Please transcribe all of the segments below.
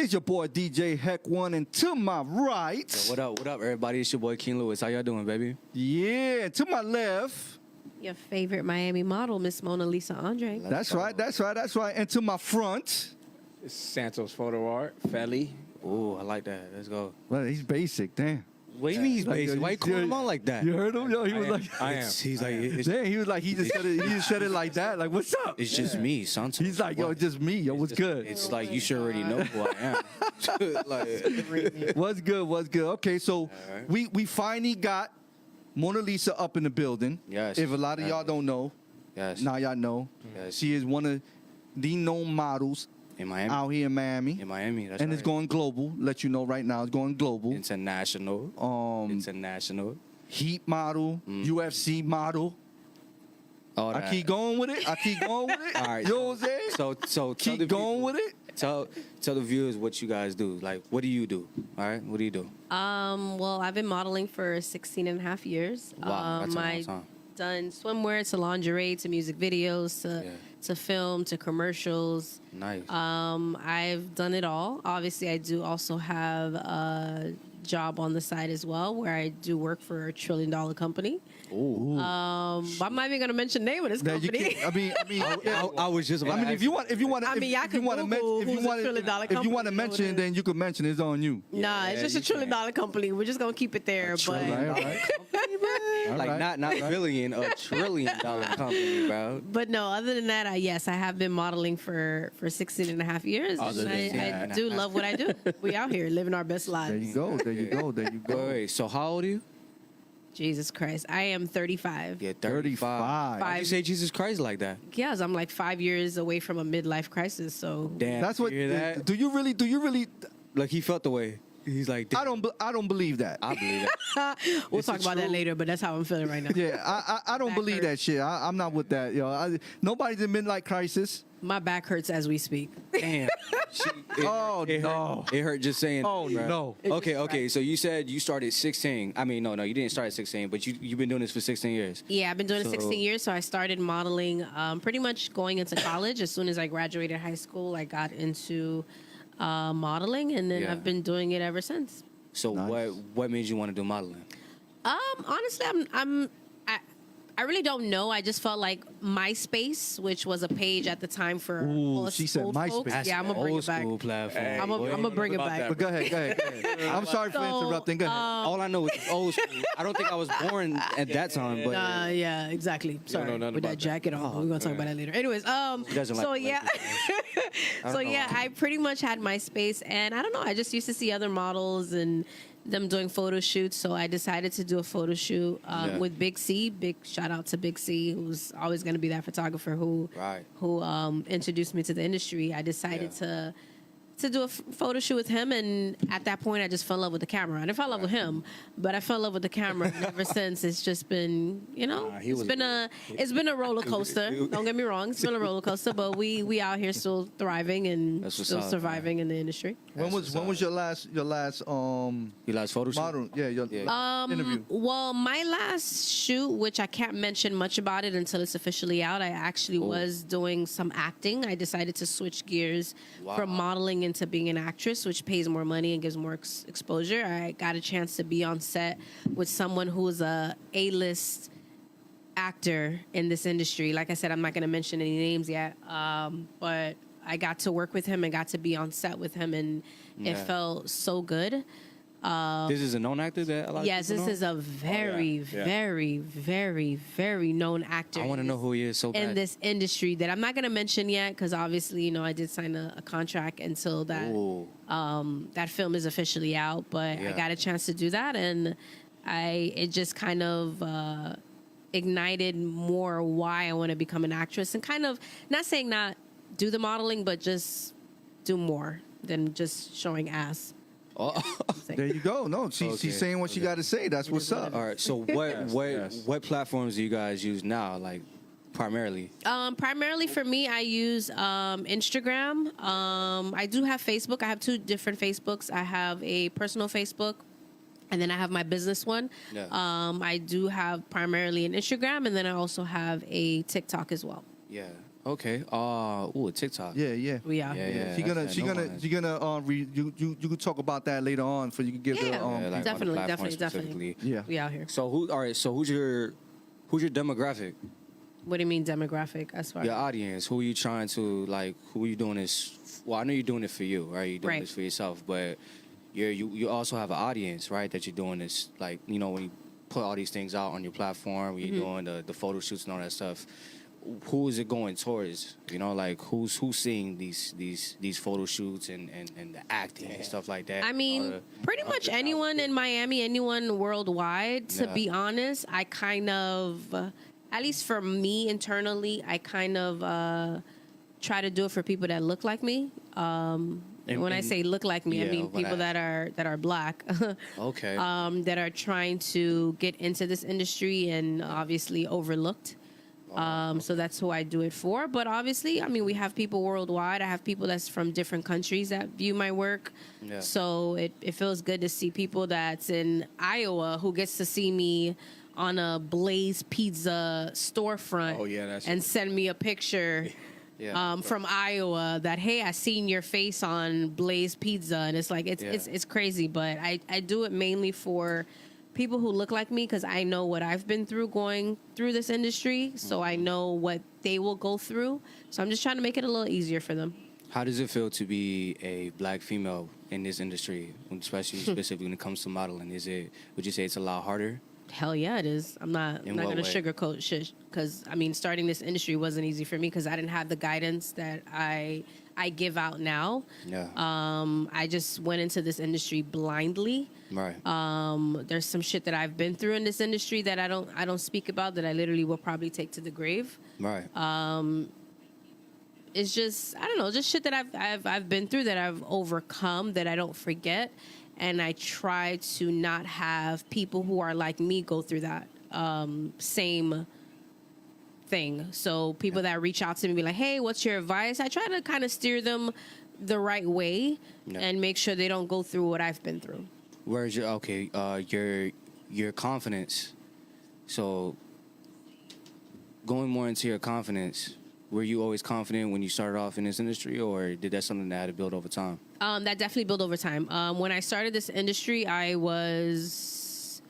It's your boy DJ Heck One, and to my right. So what up, everybody? It's your boy King Lewis. How y'all doing, baby? Yeah, to my left. Your favorite Miami model, Miss Monalisa06. That's right. And to my front. It's Santos Photo Art, Felly. Ooh, I like that. Let's go. Well, he's basic, damn. What do you mean he's basic? Why you calling him on like that? You heard him? Yo, he was like, I am. He's like, it's, damn, he was like, he just said it like that. Like, what's up? it's just me, Santos. He's like, yo, it's just me. Yo, what's good? It's like you should already know who I am. Like, What's good? Okay, so right. we finally got Mona Lisa up in the building. Yes. If a lot of y'all don't know, yes. now y'all know. Yes. She is one of the known models In Miami. out here in Miami. In Miami. That's And right. it's going global. Let you know right now, it's going global. international. International. Heat model, UFC model. All I that. keep going with it. All right. You know what I'm saying? So tell Keep the going with it. Tell the viewers what you guys do. Like, what do you do? All right, what do you do? Well, I've been modeling for 16 and a half years. Wow, that's a long I've time. done swimwear to lingerie to music videos to film to commercials. Nice. I've done it all. Obviously, I do also have a job on the side as well where I do work for a $1 trillion company. Ooh. But I'm not even going to mention the name of this That you company. can't, I mean, I was just. About I mean, if you want, I mean, y'all can Google who's a $1 trillion if you want to company, mention know it, what then you can mention it. It's on you. Nah, it's just a $1 trillion company. We're just going to keep it there. All right. Like Alright. not billion, $1 trillion company, bro. But no, other than that, yes, I have been modeling for 16 and a half years. Other And than I that. do love what I do. We out here living our best There you lives. go. Wait, so how old are you? Jesus Christ. I am 35. Yeah, 35. Why'd you say Jesus Christ like that? Yes, I'm like 5 years away from a midlife crisis. So Damn. That's what. you hear that? Do you really? Like he felt the way. He's like, I don't believe that. I believe it. we'll Is talk it about that true? later, but that's how I'm feeling right now. Yeah, I don't Back believe that hurts. shit. I'm not with that. Yo, nobody's in midlife crisis. My back hurts as we speak. Damn. Oh, it no. Hurt, it hurt just saying. Oh, that, no. bro. Okay. So you said you started 16. I mean, no, you didn't start at 16, but you've been doing this for 16 years. Yeah, I've been doing it So- 16 years. So I started modeling pretty much going into college. As soon as I graduated high school, I got into modeling, and then Yeah. I've been doing it ever since. So Nice. what made you want to do modeling? Honestly, I really don't know. I just felt like MySpace, which was a page at the time for Ooh, us she said old MySpace. folks. Yeah, I'm gonna bring old it back. school platform. Hey, I'm boy. gonna bring it About back. that. But go ahead. I'm sorry for So, interrupting. Go ahead. All I know is old school. I don't think I was born at that time, but Yeah, exactly. Sorry, know nothing with that about that. jacket on. We're gonna talk about that later. Anyways, doesn't like so the yeah, so know. yeah, I pretty much had MySpace, and I don't know. I just used to see other models and them doing photo shoots, so I decided to do a photo shoot with Big C. Big shout out to Big C, who's always going to be that photographer who Right. introduced me to the industry. I decided to do a photo shoot with him, and at that point, I just fell in love with the camera. I didn't fall in love with him, but I fell in love with the camera. And ever since, it's just been, he was it's been a roller coaster. Don't get me wrong, it's been a roller coaster, but we out here still thriving and That's what's still up, surviving in the industry. When was your last you last photo shoot? model? Yeah, your interview. Well, my last shoot, which I can't mention much about it until it's officially out, I actually was doing some acting. I decided to switch gears from modeling into being an actress, which pays more money and gives more exposure. I got a chance to be on set with someone who is a A-list actor in this industry. Like I said, I'm not going to mention any names yet, but I got to work with him and got to be on set with him, and it felt so good. This is a known actor that a lot of Yes, people this know? is a very, Yeah. very, very, very known actor. I want to know who he is so bad. in this industry that I'm not going to mention yet, because obviously, I did sign a contract until that Ooh. that film is officially out. But Yeah. I got a chance to do that, and it just kind of ignited more why I want to become an actress, and kind of not saying not do the modeling, but just do more than just showing ass. Oh. There you go. No, she's saying what she got to say. That's what's up. All right. So what platforms do you guys use now? Like primarily. Primarily for me, I use Instagram. I do have Facebook. I have two different Facebooks. I have a personal Facebook, and then I have my business one. Yeah. I do have primarily an Instagram, and then I also have a TikTok as well. Yeah. Okay. TikTok. Yeah. We out here. Yeah. She gonna you could talk about that later on, so you can give Yeah, the like on the definitely, platform definitely. specifically. Yeah. We out here. So who's your demographic? What do you mean demographic as far Your as? audience. Who are you trying to like? Who are you doing this? Well, I know you're doing it for you, right? You're doing Right. this for yourself, but you also have an audience, right? That you're doing this, like, you know, when you put all these things out on your platform, when you're doing the photo shoots and all that stuff. Who is it going towards? You know, like who's seeing these photo shoots and the acting and stuff like that? I mean, pretty much anyone in Miami, anyone worldwide. To be honest, I kind of, at least for me internally, I kind of try to do it for people that look like me. And when I say look like me, I mean people that are black, Okay. that are trying to get into this industry and obviously overlooked. So that's who I do it for. But obviously, I mean, we have people worldwide. I have people that's from different countries that view my work. Yeah. So it feels good to see people that's in Iowa who gets to see me on a Blaze Pizza storefront Oh, yeah, that's- and send me a picture Yeah. from Iowa that, hey, I seen your face on Blaze Pizza. And it's like, Yeah. it's crazy. But I do it mainly for people who look like me because I know what I've been through going through this industry. So I know what they will go through. So I'm just trying to make it a little easier for them. How does it feel to be a black female in this industry, especially specifically when it comes to modeling? Would you say it's a lot harder? Hell yeah, it is. I'm not In going what to way? sugarcoat shit because, I mean, starting this industry wasn't easy for me because I didn't have the guidance that I give out now. Yeah. I just went into this industry blindly. Right. There's some shit that I've been through in this industry that I don't speak about that I literally will probably take to the grave. Right. It's just, I don't know, just shit that I've been through that I've overcome that I don't forget, and I try to not have people who are like me go through that same thing. So people that reach out to me and be like, hey, what's your advice? I try to kind of steer them the right way and make sure they don't go through what I've been through. Where's your confidence? So going more into your confidence, were you always confident when you started off in this industry, or did that something that had to build over time? That definitely built over time. When I started this industry, I was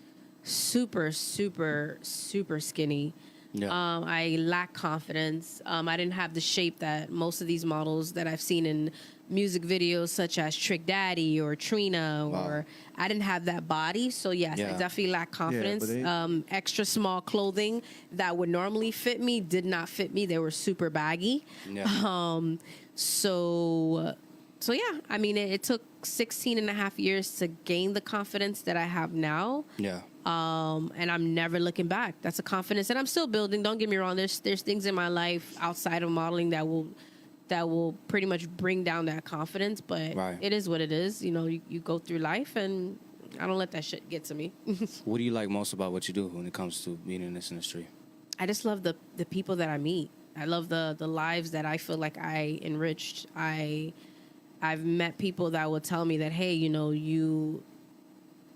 super, super, super skinny. Yeah. I lacked confidence. I didn't have the shape that most of these models that I've seen in music videos, such as Trick Daddy or Trina, or I didn't have that body. So yes, I definitely lacked confidence. but Extra small clothing that would normally fit me did not fit me. They were super baggy. Yeah. So yeah, I mean, it took 16 and a half years to gain the confidence that I have now. Yeah. And I'm never looking back. That's a confidence that I'm still building. Don't get me wrong. There's things in my life outside of modeling that will pretty much bring down that confidence. But it is what it is. You know, you go through life, and I don't let that shit get to me. What do you like most about what you do when it comes to being in this industry? I just love the people that I meet. I love the lives that I feel like I enriched. I've met people that will tell me that, hey, you know, you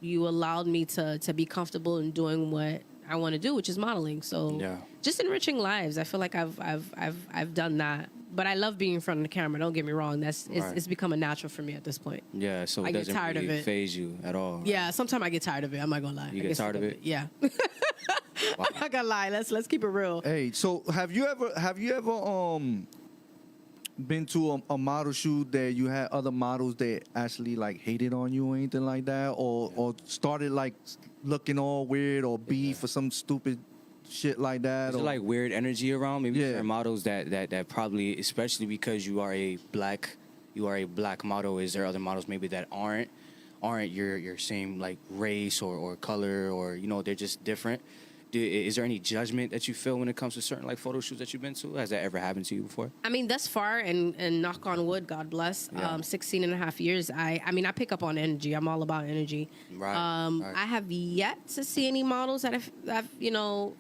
allowed me to be comfortable in doing what I want to do, which is modeling. So just enriching lives. I feel like I've done that. But I love being in front of the camera. Don't get me wrong. It's become a natural for me at this point. Yeah, so I it get doesn't tired of really it. faze you at all. Right? Yeah, sometimes I get tired of it. I'm not gonna lie. You I get sick tired of it? Yeah. Wow. I'm not gonna lie. Let's keep it real. Hey, so have you ever been to a model shoot that you had other models that actually like hated on you or anything like that, or started like looking all weird or beef or some stupid shit like that? Is there like weird energy around? Maybe certain models that probably, especially because you are a black model. Is there other models maybe that aren't your same like race or color, or you know, they're just different? Is there any judgment that you feel when it comes to certain like photo shoots that you've been to? Has that ever happened to you before? I mean, thus far, and knock on wood, God bless, 16 and a half years, I mean, I pick up on energy. I'm all about energy. Right. I have yet to see any models that I've you know,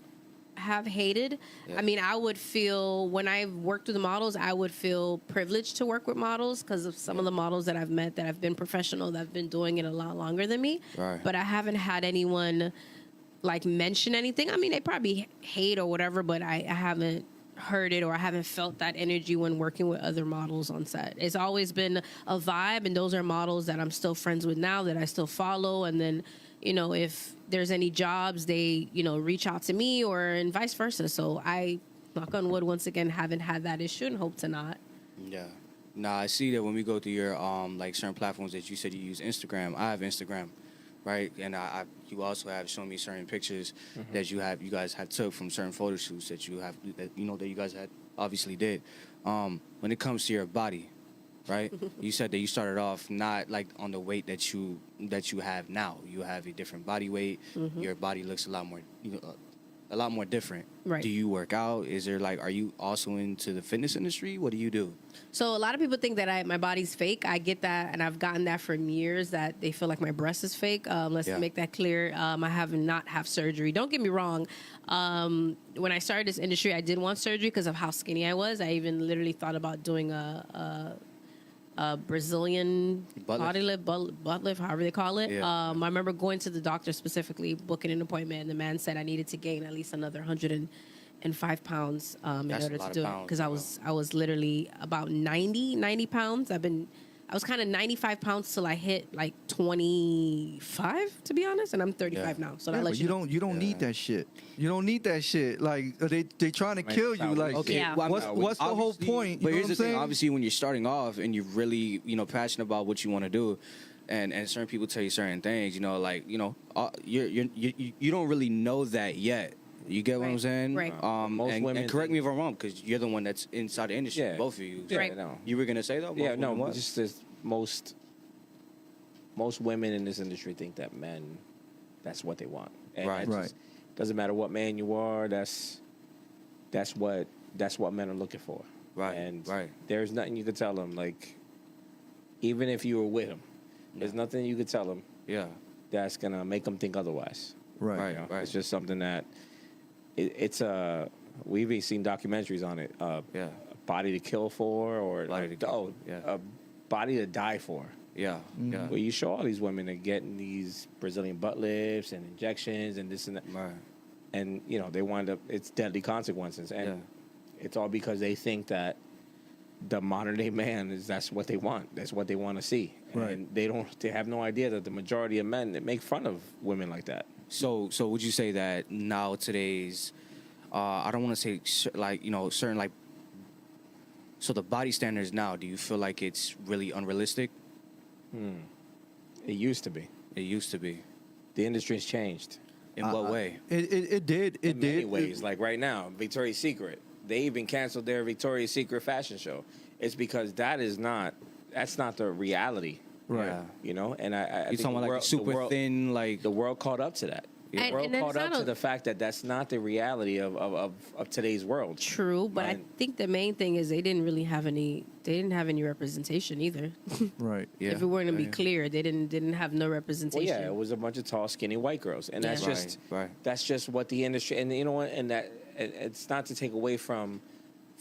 have hated. Yeah. I mean, I would feel, when I worked with the models, I would feel privileged to work with models because of some of the models that I've met that have been professional, that have been doing it a lot longer than me. Right. But I haven't had anyone like mention anything. I mean, they probably hate or whatever, but I haven't heard it or I haven't felt that energy when working with other models on set. It's always been a vibe, and those are models that I'm still friends with now, that I still follow. And then, you know, if there's any jobs, they, you know, reach out to me, or and vice versa. So I, knock on wood, once again, haven't had that issue and hope to not. Yeah. Nah, I see that when we go through your like certain platforms that you said you use Instagram. I have Instagram, right? And you also have shown me certain pictures that you guys have took from certain photo shoots that you have, that you know, that you guys had obviously did. When it comes to your body, right? You said that you started off not like on the weight that you have now. You have a different body weight. Your body looks a lot more, a lot more different. Right. Do you work out? Is there like, are you also into the fitness industry? What do you do? So a lot of people think that my body's fake. I get that, and I've gotten that for years, that they feel like my breast is fake. Let's make that clear. I have not had surgery. Don't get me wrong. When I started this industry, I did want surgery because of how skinny I was. I even literally thought about doing a Brazilian butt lift, however they call it. Yeah. I remember going to the doctor specifically, booking an appointment, and the man said I needed to gain at least another 105 pounds in That's order a lot to of do it, pounds, because I was literally about 90 pounds. I was kind of 95 pounds till I hit like 25, to be honest, and I'm 35 now. So that lets you don't need that shit. You don't need that shit. Like they trying to kill you. Like, Okay, Yeah. well, what's the whole point? You But know here's what the I'm thing. saying? Obviously, when you're starting off and you're really, you know, passionate about what you want to do, and certain people tell you certain things, you know, like, you know, you don't really know that yet. You get what I'm Right, saying? right. Most and women correct me if think- I'm wrong, because you're the one that's inside the industry. Yeah. Both of you. Yeah, Right. no. You were gonna say though? Yeah, no, What? just as most women in this industry think that men, that's what they want. And Right. that just doesn't matter what man you are. That's what men are looking for. Right, And right. there's nothing you could tell them. Like, even if you were with him, there's nothing you could tell them Yeah. that's gonna make them think otherwise. Right. Right. You know? It's just something that we've even seen documentaries on it. Yeah. A body to kill for, or Body to kill, a body to die for. Yeah. Yeah. Well, you show all these women that getting these Brazilian butt lifts and injections and this and that, Right. and you know they wind up, it's deadly consequences, and it's all because they think that the modern day man that's what they want, that's what they want to see, Right. and they have no idea that the majority of men that make fun of women like that. So would you say that now today's, I don't want to say like, you know, certain like, so the body standards now, do you feel like it's really unrealistic? It used to be. It used to be. The industry's changed In what way? It did. It in did. many ways. Like right now, Victoria's Secret, they even canceled their Victoria's Secret fashion show. It's because that's not the reality. Right. Yeah. You know, and I You think talking about like super thin, like the world caught up to that. The And- world and it's caught up not to a- the fact that that's not the reality of today's world. True, but I Mine- think the main thing is they didn't have any representation either. Right. yeah. If we were going to be Yeah. clear, they didn't have no Well, representation. yeah, it was a bunch of tall, skinny white girls, and that's Yeah. just Right. that's just what the industry. And you know what? And that it's not to take away from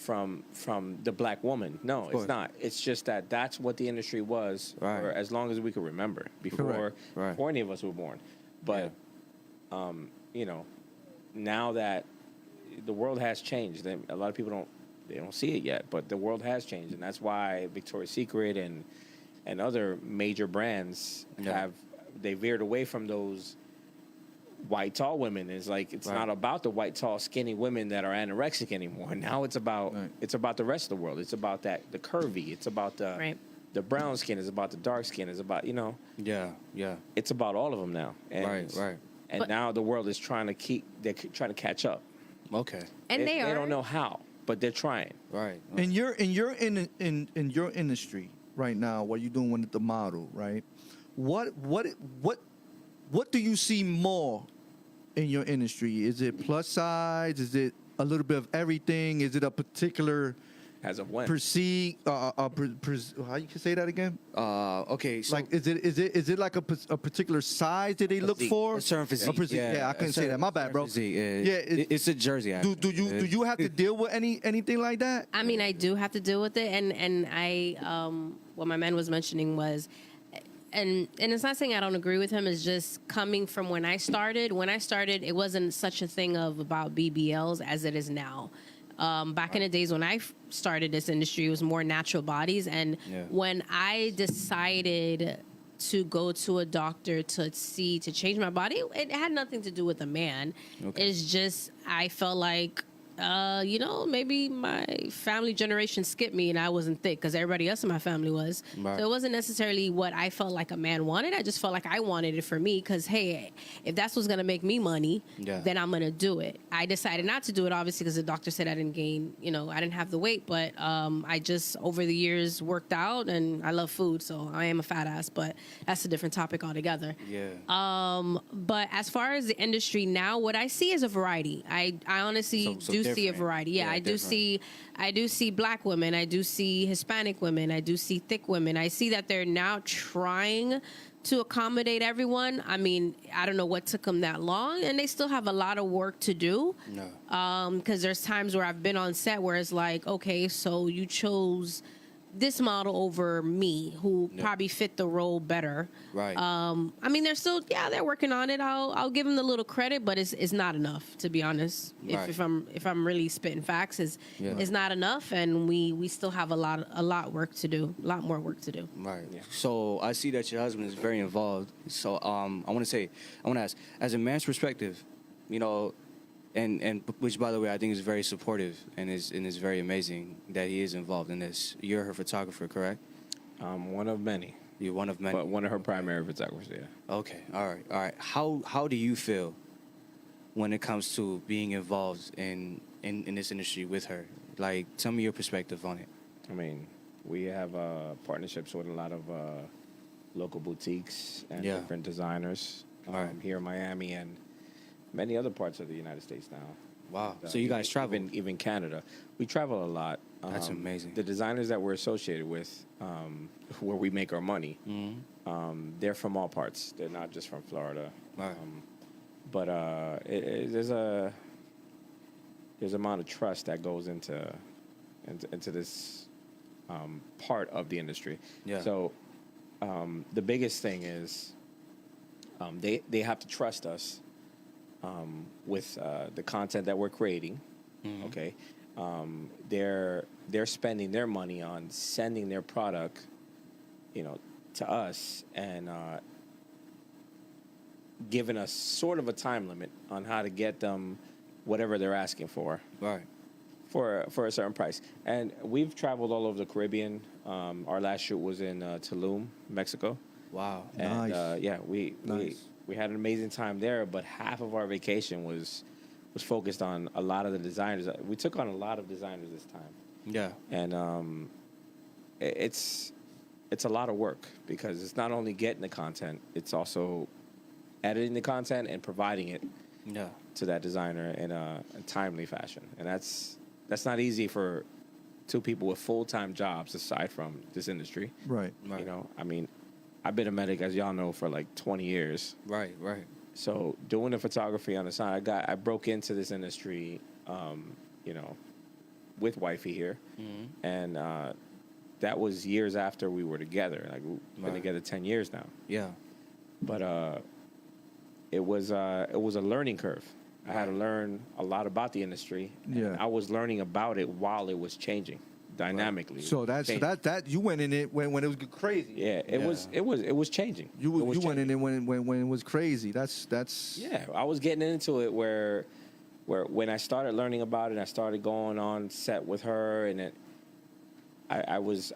the black woman. No, course. it's not. It's just that that's what the industry was Right. for as long as we could remember before Correct. Right. before any of us were born. But you know, now that the world has changed, and a lot of people don't see it yet, but the world has changed, and that's why Victoria's Secret and other major brands Yeah. they veered away from those white tall women. It's like it's Right. not about the white tall skinny women that are anorexic anymore. Now it's about the rest of the world. It's about the curvy. It's about Right. the brown skin. It's about the dark skin. It's about Yeah. Yeah. it's about all of them now. And, Right. And But- now the world is trying to catch up. Okay. And they are. don't know how, but they're trying. Right. And you're in your industry right now, what you're doing with the model, right? What do you see more in your industry? Is it plus size? Is it a little bit of everything? Is it a particular As of when? perceive? How you can say that again? Okay. So Like, is it like a particular size that they look Physique. for? a certain physique. Yeah, I couldn't say that. My bad, bro. Physique, Yeah, it's a jersey. Do you have to deal with anything like that? I mean, I do have to deal with it, and I what my man was mentioning was, and it's not saying I don't agree with him. It's just coming from when I started. When I started, it wasn't such a thing about BBLs as it is now. Back in the days when I started this industry, it was more natural bodies. And when I decided to go to a doctor to change my body, it had nothing to do with a man. Okay. It's just, I felt like, maybe my family generation skipped me and I wasn't thick because everybody else in my family was. Right. So it wasn't necessarily what I felt like a man wanted. I just felt like I wanted it for me because, hey, if that's what's going to make me money, then I'm going to do it. I decided not to do it, obviously, because the doctor said I didn't gain, I didn't have the weight. But I just, over the years, worked out, and I love food, so I am a fat ass. But that's a different topic altogether. Yeah. But as far as the industry now, what I see is a variety. I honestly do see a variety. Yeah, I do see black women. I do see Hispanic women. I do see thick women. I see that they're now trying to accommodate everyone. I mean, I don't know what took them that long, and they still have a lot of work to do. No. Because there's times where I've been on set where it's like, okay, so you chose this model over me, who probably fit the role better. Right. I mean, they're still, they're working on it. I'll give them the little credit, but it's not enough, to be honest. Right. If I'm really spitting facts, it's not enough, and we still have a lot work to do, a lot more work to do. Right. Yeah. So I see that your husband is very involved. So I want to ask, as a man's perspective, and which, by the way, I think is very supportive and is very amazing that he is involved in this. You're her photographer, correct? One of many. You're one of many. But one of her primary photographers, yeah. Okay, all right. How do you feel when it comes to being involved in this industry with her? Like, tell me your perspective on it. I mean, we have partnerships with a lot of local boutiques and different designers here in Miami and many other parts of the United States now. Wow. So you guys travel? Even Canada. We travel a lot. That's amazing. The designers that we're associated with, where we make our money, they're from all parts. They're not just from Florida. Right. But there's a amount of trust that goes into this part of the industry. Yeah. So the biggest thing is they have to trust us with the content that we're creating. Mm-hmm. Okay, they're spending their money on sending their product, to us, and giving us sort of a time limit on how to get them whatever they're asking for. Right. For a certain price. And we've traveled all over the Caribbean. Our last shoot was in Tulum, Mexico. Wow. And nice. We had an amazing time there, but half of our vacation was focused on a lot of the designers. We took on a lot of designers this time. Yeah. And it's a lot of work because it's not only getting the content, it's also editing the content and providing it to that designer in a timely fashion. And that's not easy for two people with full-time jobs aside from this industry. Right. I mean, I've been a medic, as y'all know, for like 20 years. Right. So doing the photography on the side, I broke into this industry, with wifey here, and that was years after we were together. Like we've been together 10 years now. Yeah. But it was a learning curve. I had to learn a lot about the industry. And I was learning about it while it was changing dynamically. Right. So that you went in it when it was crazy. Yeah, it was changing. You went in it when it was crazy. That's yeah. I was getting into it where when I started learning about it, I started going on set with her, and I was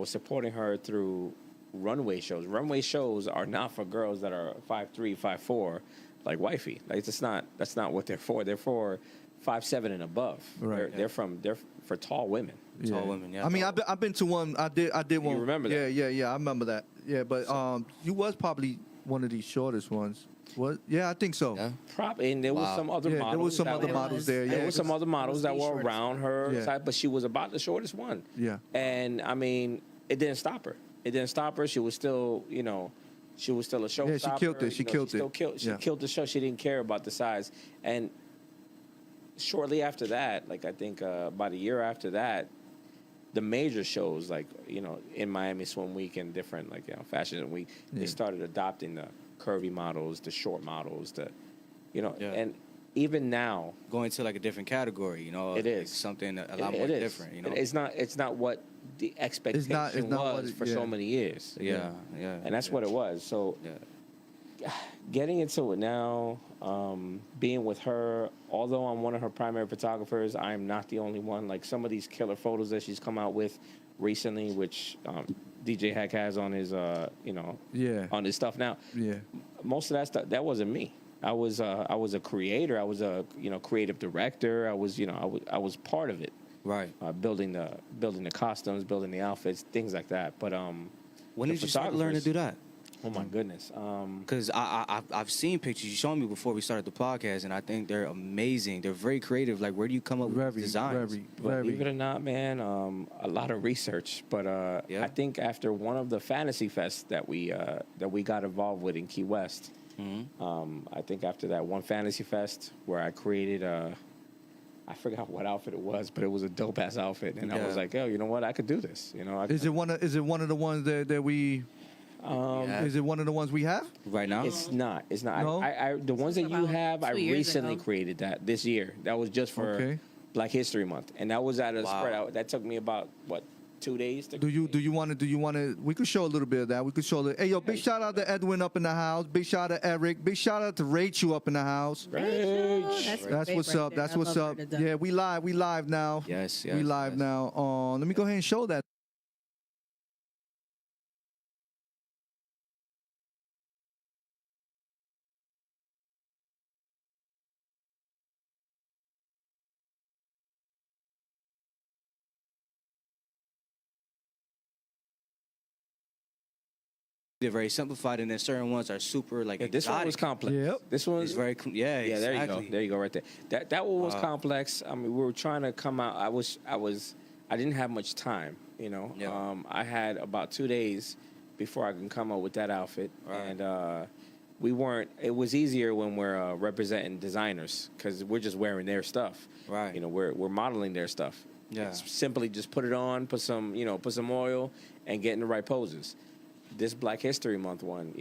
supporting her through runway shows. Runway shows are not for girls that are 5'3", 5'4", like wifey. Like that's not what they're for. They're for 5'7" and above. Right. They're for tall women. Yeah. Tall women. Yeah. I mean, I've been to one. I did one. You remember that? Yeah. I remember that. Yeah, but you was probably one of these shortest ones. What? Yeah, I think so. Yeah. Probably, and there was some other models. There was some other models there. Yeah, there was some other models that were around her type, but she was about the shortest one. Yeah. And I mean, it didn't stop her. She was still, she was still a showstopper. Yeah, she killed it. She killed the show. She didn't care about the size. And shortly after that, like I think about a year after that, the major shows, like, in Miami Swim Week and different, like, Fashion Week, they started adopting the curvy models, the short models, and even now, going to like a different category, you know, It like is. something a lot more it is. different, you know. It's not what the expectation not what was it- for yeah. so many years. yeah, yeah, And that's what it was. So Yeah. getting into it now, being with her, although I'm one of her primary photographers, I am not the only one. Like some of these killer photos that she's come out with recently, which DJ Hack has on his, on his stuff now. Yeah. Most of that stuff, that wasn't me. I was a creator. I was a creative director. I was part of it. Right. Building the costumes, building the outfits, things like that. But When the did you start learning to do that? Oh my goodness. Because I've seen pictures you showed me before we started the podcast, and I think they're amazing. They're very creative. Like, where do you come up with designs? Believe it or not, man, a lot of research. But Yeah. I think after one of the fantasy fests that we got involved with in Key West, I think after that one fantasy fest where I created I forgot what outfit it was, but it was a dope ass outfit, and I was like, oh, you know what, I could do this. You know, Is it one of the ones that we? Yeah. Is it one of the ones we have? Right now? It's not. It's not. No? I the ones that you about have, I 2 years recently ago. created that this year. That was just for Okay. Black History Month, and that was at a Wow. spread out. That took me about 2 days to. Do you want to? We could show a little bit of that. We could show Hey, yo, big shout out to Edwin up in the house. Big shout out to Eric. Big shout out to Rachel up in the house. That's what's up. That's what's up. Yeah, we live now. Yes, we yes, live yes. now. Let me go ahead and show that. They're very simplified, and then certain ones are super like This one was exotic. complex. Yep. This one It's was very Yeah, exactly. there you go. There you go, right there. That one was Wow. complex. I mean, we were trying to come out. I didn't have much time. You know, Yeah. I had about 2 days before I can come up with that outfit, Right. and we weren't. It was easier when we're representing designers because we're just wearing their stuff. Right. You know, we're modeling their stuff. Yeah. It's simply just put it on, put some oil, and get in the right poses. This Black History Month one,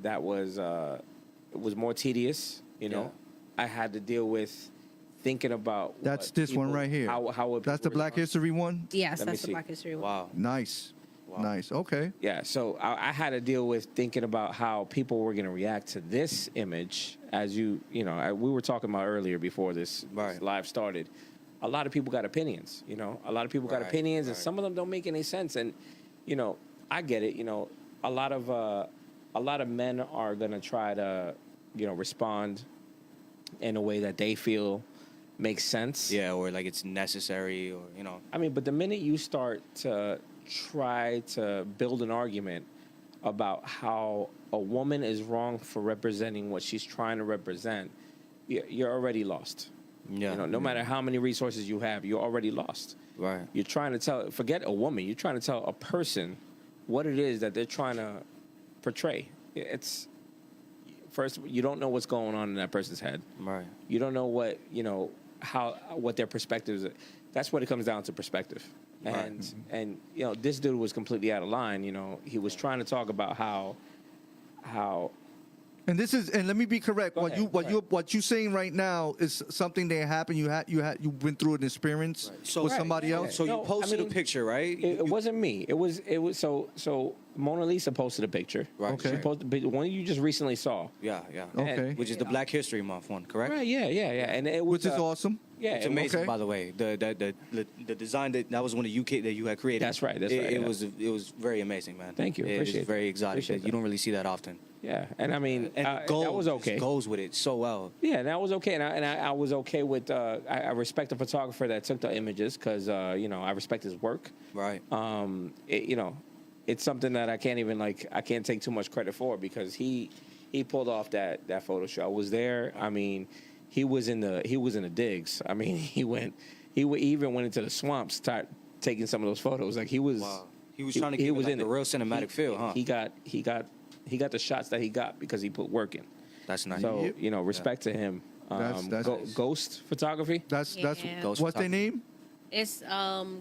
that was it was more tedious. I had to deal with thinking about That's what this one people- right here. How would That's the people Black respond. History one. Yes, Let me that's the see. Black History one. Wow. Nice. Wow. Nice. Okay. Yeah, so I had to deal with thinking about how people were going to react to this image. As we were talking about earlier before this Right. live started. A lot of people got opinions. A lot of people got Right, opinions, and right. some of them don't make any sense. And I get it. A lot of men are going to try to respond in a way that they feel makes sense. Yeah, or like it's necessary, or I mean, but the minute you start to try to build an argument about how a woman is wrong for representing what she's trying to represent, you're already lost. Yeah. No matter how many resources you have, you're already lost. Right. You're trying to forget a woman, you're trying to tell a person what it is that they're trying to portray. It's first, you don't know what's going on in that person's head. Right. You don't know what their perspective is. That's what it comes down to, perspective. Right. And this dude was completely out of line. He was trying to talk about how And let me be correct. Go ahead, go ahead. What you saying right now is something that happened. You went through an experience So- with Right. somebody Yeah. else. So No, you I posted mean, a picture, right? it wasn't me. It was so Mona Lisa posted a picture. Right. Okay. She posted a picture, one you just recently saw. Yeah, yeah. Okay. Which is the Black History Month one, correct? Right. Yeah. And it was Which is awesome. Yeah, It's it was- amazing, Okay. by the way. The design that was one of UK that you had created. That's right, that's right, It yeah. was very amazing, man. Thank you, It appreciate is very it. exotic. Appreciate You don't really see that often. Yeah, and I mean, And that gold was just okay. goes with it so well. Yeah, that was okay, and I was okay with. I respect the photographer that took the images because I respect his work. Right. It's something that I can't even I can't take too much credit for because he pulled off that photo shoot. I was there. I mean, he was in the digs. I mean, he even went into the swamps, start taking some of those photos. Like he was. Wow. He was trying to give it like in a real cinematic feel, huh? He got the shots that he got because he put work in. That's nice. So respect to him. That's nice. Ghost photography. That's Yeah. Ghost what's their photography. name? It's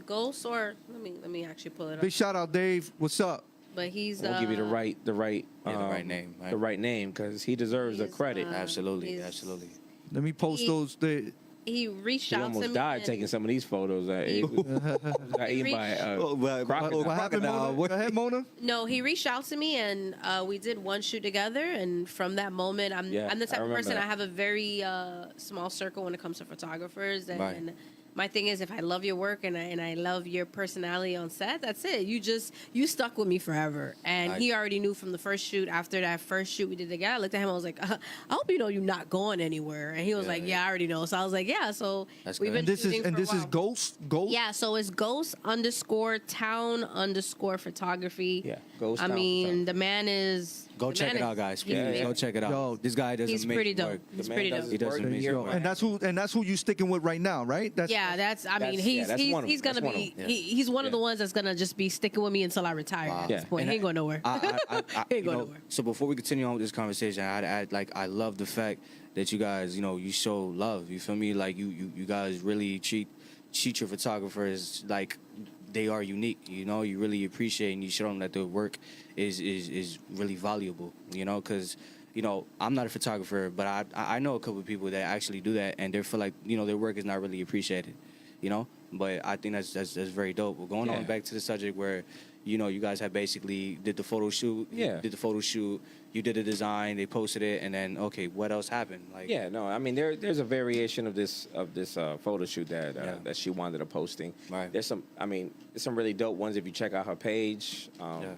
Ghost, or let me actually pull it up. Big shout out, Dave. What's up? But he's We'll give you the right Yeah, the right name, right? the right name because he deserves the He's, credit. uh, Absolutely, he's- absolutely. Let me post He- those. He reached He out to almost me. died and- taking some of these photos. He got eaten by a crocodile. What happened, Mona? Go ahead, Mona. No, he reached out to me and we did one shoot together. And from that moment, I'm the I type of remember person. that. I have a very small circle when it comes to photographers. And Right. my thing is, if I love your work and I love your personality on set, that's it. You stuck with me forever. And Right. he already knew from the first shoot. After that first shoot we did together, I looked at him. I was like, I hope you know you're not going anywhere. And he was like, yeah, I already know. So I was like, yeah. So That's we've good. been And this is shooting for a while. Ghost. Yeah, so it's ghost_town_photography. Yeah, Ghost I Town mean, Photography. the man is. Go the check man it is- out, guys. he's Please amazing. go check it out. Yo, This guy does He's amazing pretty dope. work. He's The man pretty does dope. He does work amazing here, work. And that's who you sticking with right now, right? That's Yeah, that's. I mean, That's- he's that's one of he's them. gonna That's one be. of them. He's one of the Yeah. ones that's gonna just be sticking with me until I retire. At this Yeah. point, And he ain't going nowhere. I, He you ain't going know, nowhere. so before we continue on with this conversation, I love the fact that you guys, you show love. You feel me? Like you guys really treat your photographers like they are unique. You really appreciate and you show them that their work is really valuable. Because I'm not a photographer, but I know a couple of people that actually do that, and they feel like their work is not really appreciated. But I think that's very dope. We're going on Yeah. back to the subject where you guys have basically did the photo shoot. Yeah. Did the photo shoot. You did a design. They posted it, and then okay, what else happened? Like Yeah, no, I mean there's a variation of this photo shoot that Yeah. that she wanted a posting. Right. There's some really dope ones if you check out her page. Yeah.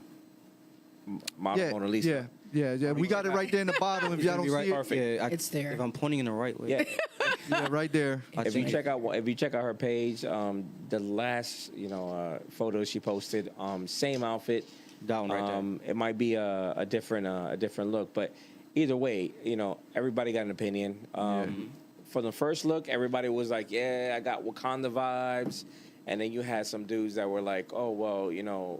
Model yeah, Mona Lisa. yeah. We got it right there in the bottom. If y'all don't see it, Perfect. Yeah, It's there. If I'm pointing in the right way. Yeah. yeah, right there. If you check out her page, the last photo she posted, same outfit. That one right there. It might be a different look, but either way, everybody got an opinion. For the first look, everybody was like, "Yeah, I got Wakanda vibes," and then you had some dudes that were like, "Oh, well,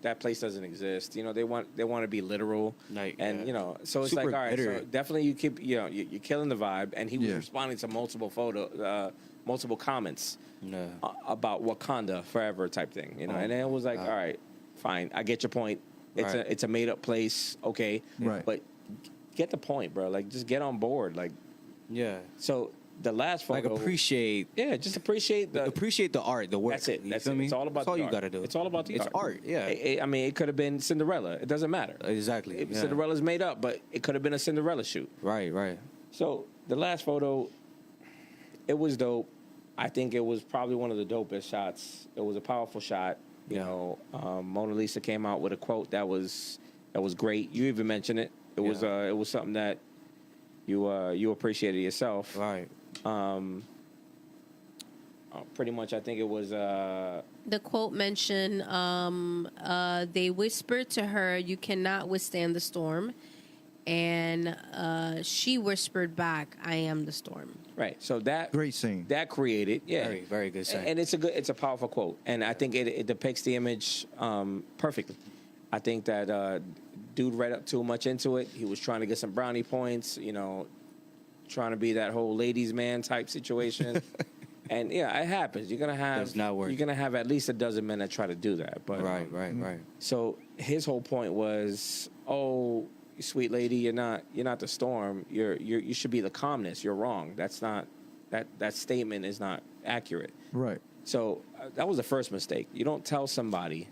that place doesn't exist." They want to be literal, Like, and yeah. so it's Super like, all right, bitter. so definitely you keep, you're killing the vibe, and he was Yeah. responding to multiple comments Yeah. about Wakanda forever type thing, and then it was like, all right, fine, I get your point. It's Right. it's a made up place, okay, Right. but get the point, bro. Like, just get on board. Like, Yeah. so the last Like photo, appreciate just appreciate the art, the work. That's it. You That's feel it. me? It's all about That's all the you art. gotta do. It's all about the It's art. art. Yeah. I mean, it could have been Cinderella. It doesn't matter. Exactly. Yeah. Cinderella's made up, but it could have been a Cinderella shoot. Right. So the last photo, it was dope. I think it was probably one of the dopest shots. It was a powerful shot. Mona Lisa came out with a quote that was great. You even mentioned it. It was something that you appreciated yourself. Right. Pretty much, I think it was. The quote mentioned, they whispered to her, "You cannot withstand the storm," and she whispered back, "I am the storm." Right. So that Great scene. that created, Very, very good saying. and it's a powerful quote, and I think it depicts the image perfectly. I think that dude read up too much into it. He was trying to get some brownie points, trying to be that whole ladies' man type situation. And yeah, it happens. You're gonna have Does not work. You're gonna have at least a dozen men that try to do that. But Right. So his whole point was, "Oh, sweet lady, you're not the storm. You should be the calmness. You're wrong. That's not that statement is not accurate." Right. So that was the first mistake. You don't tell somebody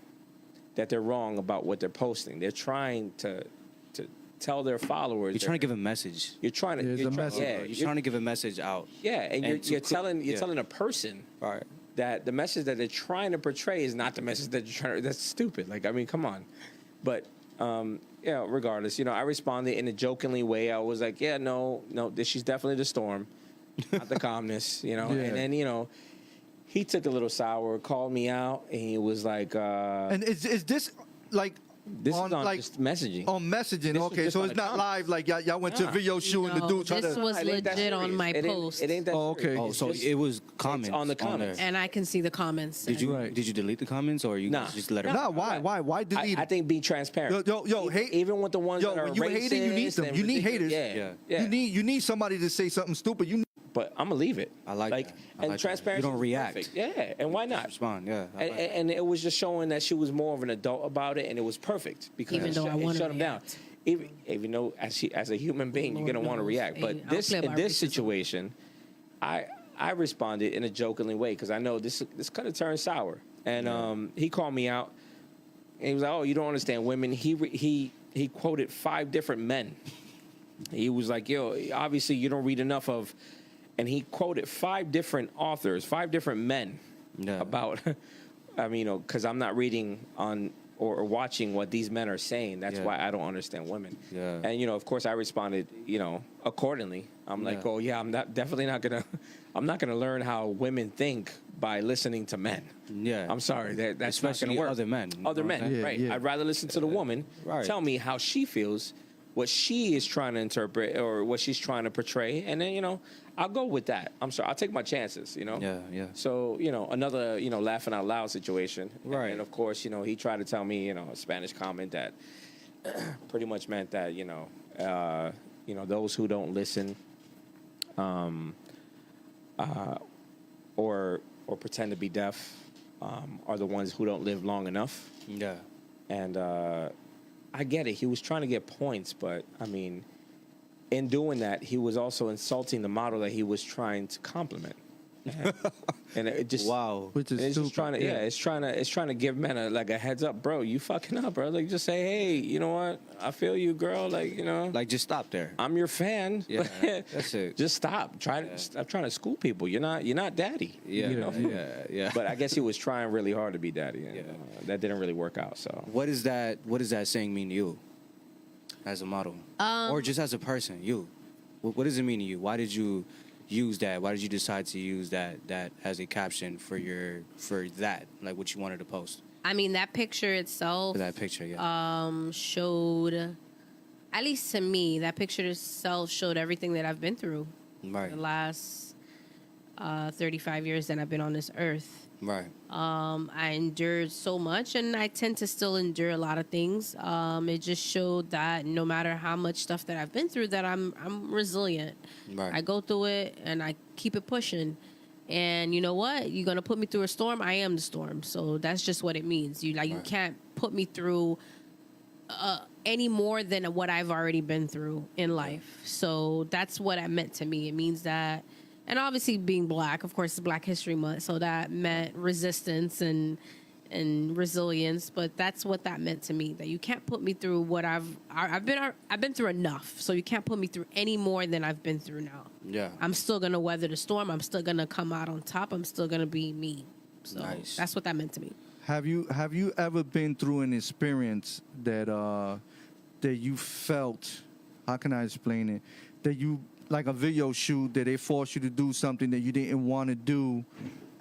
that they're wrong about what they're posting. They're trying to tell their followers. You're trying to give a message. You're trying to. There's You're a message. Yeah, You're trying to give a message out. yeah, and and you're to telling yeah. telling a person Right. that the message that they're trying to portray is not the message that you're trying to. That's stupid. Like, I mean, come on. But regardless, I responded in a jokingly way. I was like, yeah, no, she's definitely the storm, not the calmness. Yeah. And then he took a little sour, called me out, and he was like, And is this like "This is on just messaging." on messaging? This was Okay, just so on it's the not comments. live. Like y'all went to a Nah. video shoot and the dude tried This to. was It ain't that legit on serious. my It ain't- post. It ain't that. Oh, okay. serious. Oh, It's so just- it was comments on the there. comments. And I can see the comments. Did you Right. did you delete the comments or you Nah. just let her? Nah, why delete I it? think be transparent. Yo, even with the ones that are when you hating, you need racist them. and You need ridiculous- haters. Yeah. You need somebody to say something stupid. But I'm gonna leave it. I like that. I and like that. transparency. You don't is react. perfect. Yeah, and why not? Respond. Yeah. I And, like that. and it was just showing that she was more of an adult about it, and it was perfect because Even it though I it wanna shut him down. react. even though as a human being, you're gonna want to react. But in this situation, I responded in a jokingly way because I know this could have turned sour. And he called me out. And he was like, "Oh, you don't understand women." He quoted 5 different men. He was like, "Yo, obviously you don't read enough of," and he quoted 5 different authors, 5 different men about. I mean, because I'm not reading on or watching what these men are saying. That's why I don't understand women. Yeah. And of course, I responded, accordingly. I'm like, "Oh yeah, I'm definitely not gonna. I'm not gonna learn how women think by listening to men. Yeah, I'm sorry, that's especially not gonna work. Other men, right? Yeah. I'd rather listen to the woman tell me how she feels, what she is trying to interpret, or what she's trying to portray, and then I'll go with that. I'm sorry, I'll take my chances. Yeah. So another laughing out loud situation, right? And of course, he tried to tell me a Spanish comment that pretty much meant that those who don't listen, or pretend to be deaf, are the ones who don't live long enough. Yeah. And I get it. He was trying to get points, but I mean, in doing that, he was also insulting the model that he was trying to compliment. And it just which is it's just trying to it's trying to give men a heads up, bro. You fucking up, bro. Like just say, hey, you know what? I feel you, girl. Like just stop there. I'm your fan. Yeah, that's it. Just stop. Stop trying to school people. You're not daddy. Yeah, yeah. But I guess he was trying really hard to be daddy, and that didn't really work out. So what does that saying mean to you, as a model, or just as a person? You, what does it mean to you? Why did you use that? Why did you decide to use that as a caption for that, like what you wanted to post? I mean, that picture itself. That picture, showed, at least to me, that picture itself showed everything that I've been through. Right. The last 35 years that I've been on this earth. Right. I endured so much, and I tend to still endure a lot of things. It just showed that no matter how much stuff that I've been through, that I'm resilient. Right. I go through it and I keep it pushing. And you know what? You're gonna put me through a storm. I am the storm. So that's just what it means. You can't put me through any more than what I've already been through in life. So that's what it meant to me. It means that. And obviously being black, of course, it's Black History Month, so that meant resistance and resilience. But that's what that meant to me. That you can't put me through what I've been through enough. So you can't put me through any more than I've been through now. Yeah, I'm still gonna weather the storm. I'm still gonna come out on top. I'm still gonna be me. So that's what that meant to me. Have you ever been through an experience that you felt? How can I explain it? That you. Like a video shoot that they forced you to do something that you didn't want to do,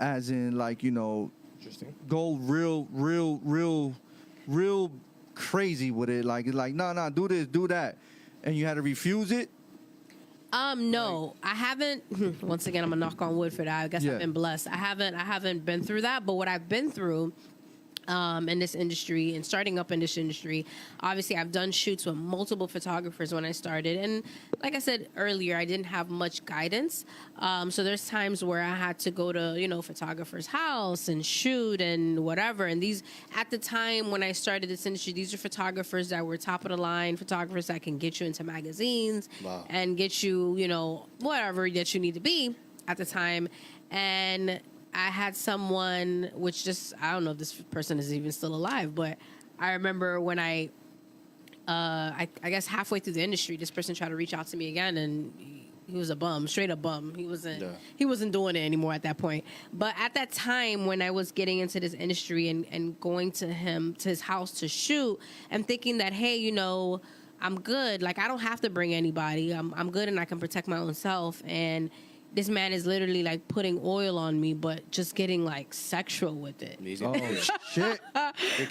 as in Interesting. Go real crazy with it. Like no, do this, do that, and you had to refuse it. No, I haven't. Once again, I'm gonna knock on wood for that. I guess I've been blessed. I haven't been through that, but what I've been through. In this industry and starting up in this industry, obviously I've done shoots with multiple photographers when I started, and like I said earlier, I didn't have much guidance, so there's times where I had to go to photographer's house and shoot and whatever. And these, at the time when I started this industry, these are photographers that were top of the line photographers that can get you into magazines and get you whatever that you need to be at the time. And I had someone, which I don't know if this person is even still alive, but I remember when I guess halfway through the industry, this person tried to reach out to me again, and he was a bum, straight up bum. He wasn't doing it anymore at that point. But at that time, when I was getting into this industry and going to his house to shoot, and thinking that, hey, I'm good. Like, I don't have to bring anybody. I'm good, and I can protect my own self. And this man is literally like putting oil on me, but just getting like sexual with it. Oh shit!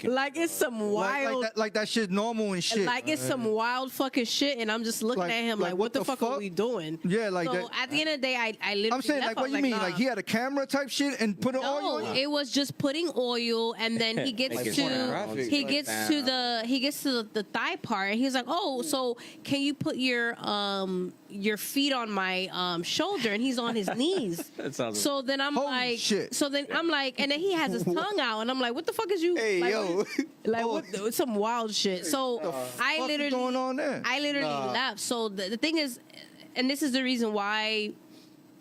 Like it's some wild, like that shit normal and shit. Like it's some wild fucking shit, and I'm just looking at him like, what the fuck are we doing? Yeah, like so that. At the end of the day, I literally. I'm saying, like, what you mean? Like he had a camera type shit and put an oil on? It was just putting oil, and then he gets to the thigh part, and he's like, oh, so can you put your your feet on my shoulder, and he's on his knees. That sounds. So then I'm Holy like, shit. so then I'm like, and then he has his tongue out, and I'm like, what the fuck is you? Hey, like, yo. like what, some wild shit. So I fuck is literally going on there? I literally left. So the thing is, and this is the reason why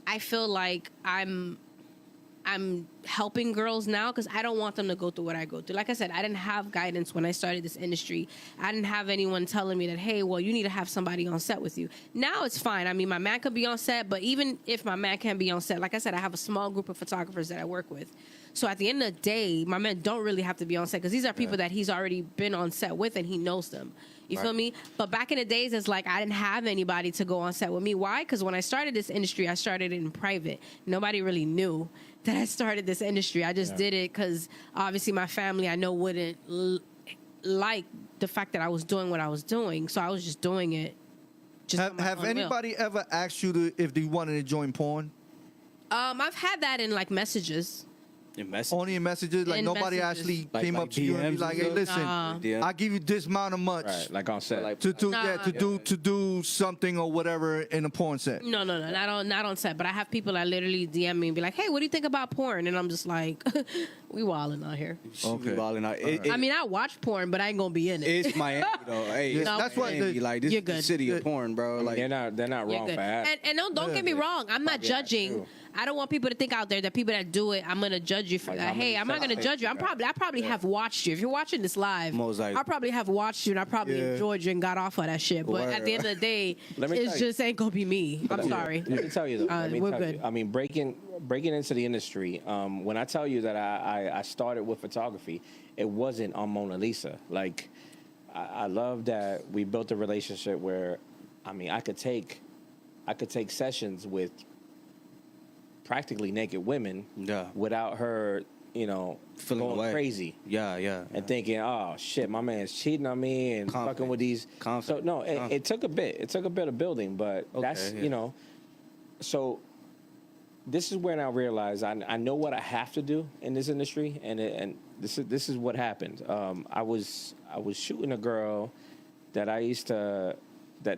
I feel like I'm helping girls now, because I don't want them to go through what I go through. Like I said, I didn't have guidance when I started this industry. I didn't have anyone telling me that, hey, well, you need to have somebody on set with you. Now it's fine. I mean, my man could be on set, but even if my man can't be on set, like I said, I have a small group of photographers that I work with. So at the end of the day, my men don't really have to be on set, because these are people that he's already been on set with and he knows them. You feel me? But back in the days, it's like I didn't have anybody to go on set with me. Why? Because when I started this industry, I started it in private. Nobody really knew that I started this industry. I just did it because obviously my family, I know, wouldn't like the fact that I was doing what I was doing. So I was just doing it. Just Have anybody ever asked you if they wanted to join porn? I've had that in like messages. Only in messages, like In nobody messages. actually Like came up to you and be DMs like, and "Hey, stuff? listen, I give you this amount of much Right, like on set. Like- to do, Nah. to do something or whatever in a porn set." No, not on set. But I have people that literally DM me and be like, "Hey, what do you think about porn?" And I'm just like, "We wilding out here." Okay. I mean, I watch porn, but I ain't gonna be in it. It's Miami though. Hey, Yeah, it's that's what Miami. the- Like this You're is the good. city Yeah. of porn, bro. Like they're not You're wrong good. for that. And don't get me wrong. I'm not judging. true. I don't want people to think out there that people that do it, I'm gonna judge you for Like, that. how many Hey, I'm not gonna sex judge you. tapes you I probably have watched you. If you're watching this live, Most likely. I probably have watched you, and I probably Yeah. enjoyed you and got off of that shit. But at the end of the day, Let me tell it you. just ain't gonna be me. I'm sorry. Let me tell you though. Let me we're tell good. you. I mean, breaking into the industry. When I tell you that I started with photography, it wasn't on Mona Lisa. Like, I love that we built a relationship where, I mean, I could take sessions with practically naked women without her, feeling going away. crazy. Yeah. And thinking, oh shit, my man's cheating on me and Confident. fucking with these. Confident. So no, it Confident. took a bit. It took a bit of building, but that's yeah. So this is when I realized I know what I have to do in this industry, and this is what happened. I was shooting a girl that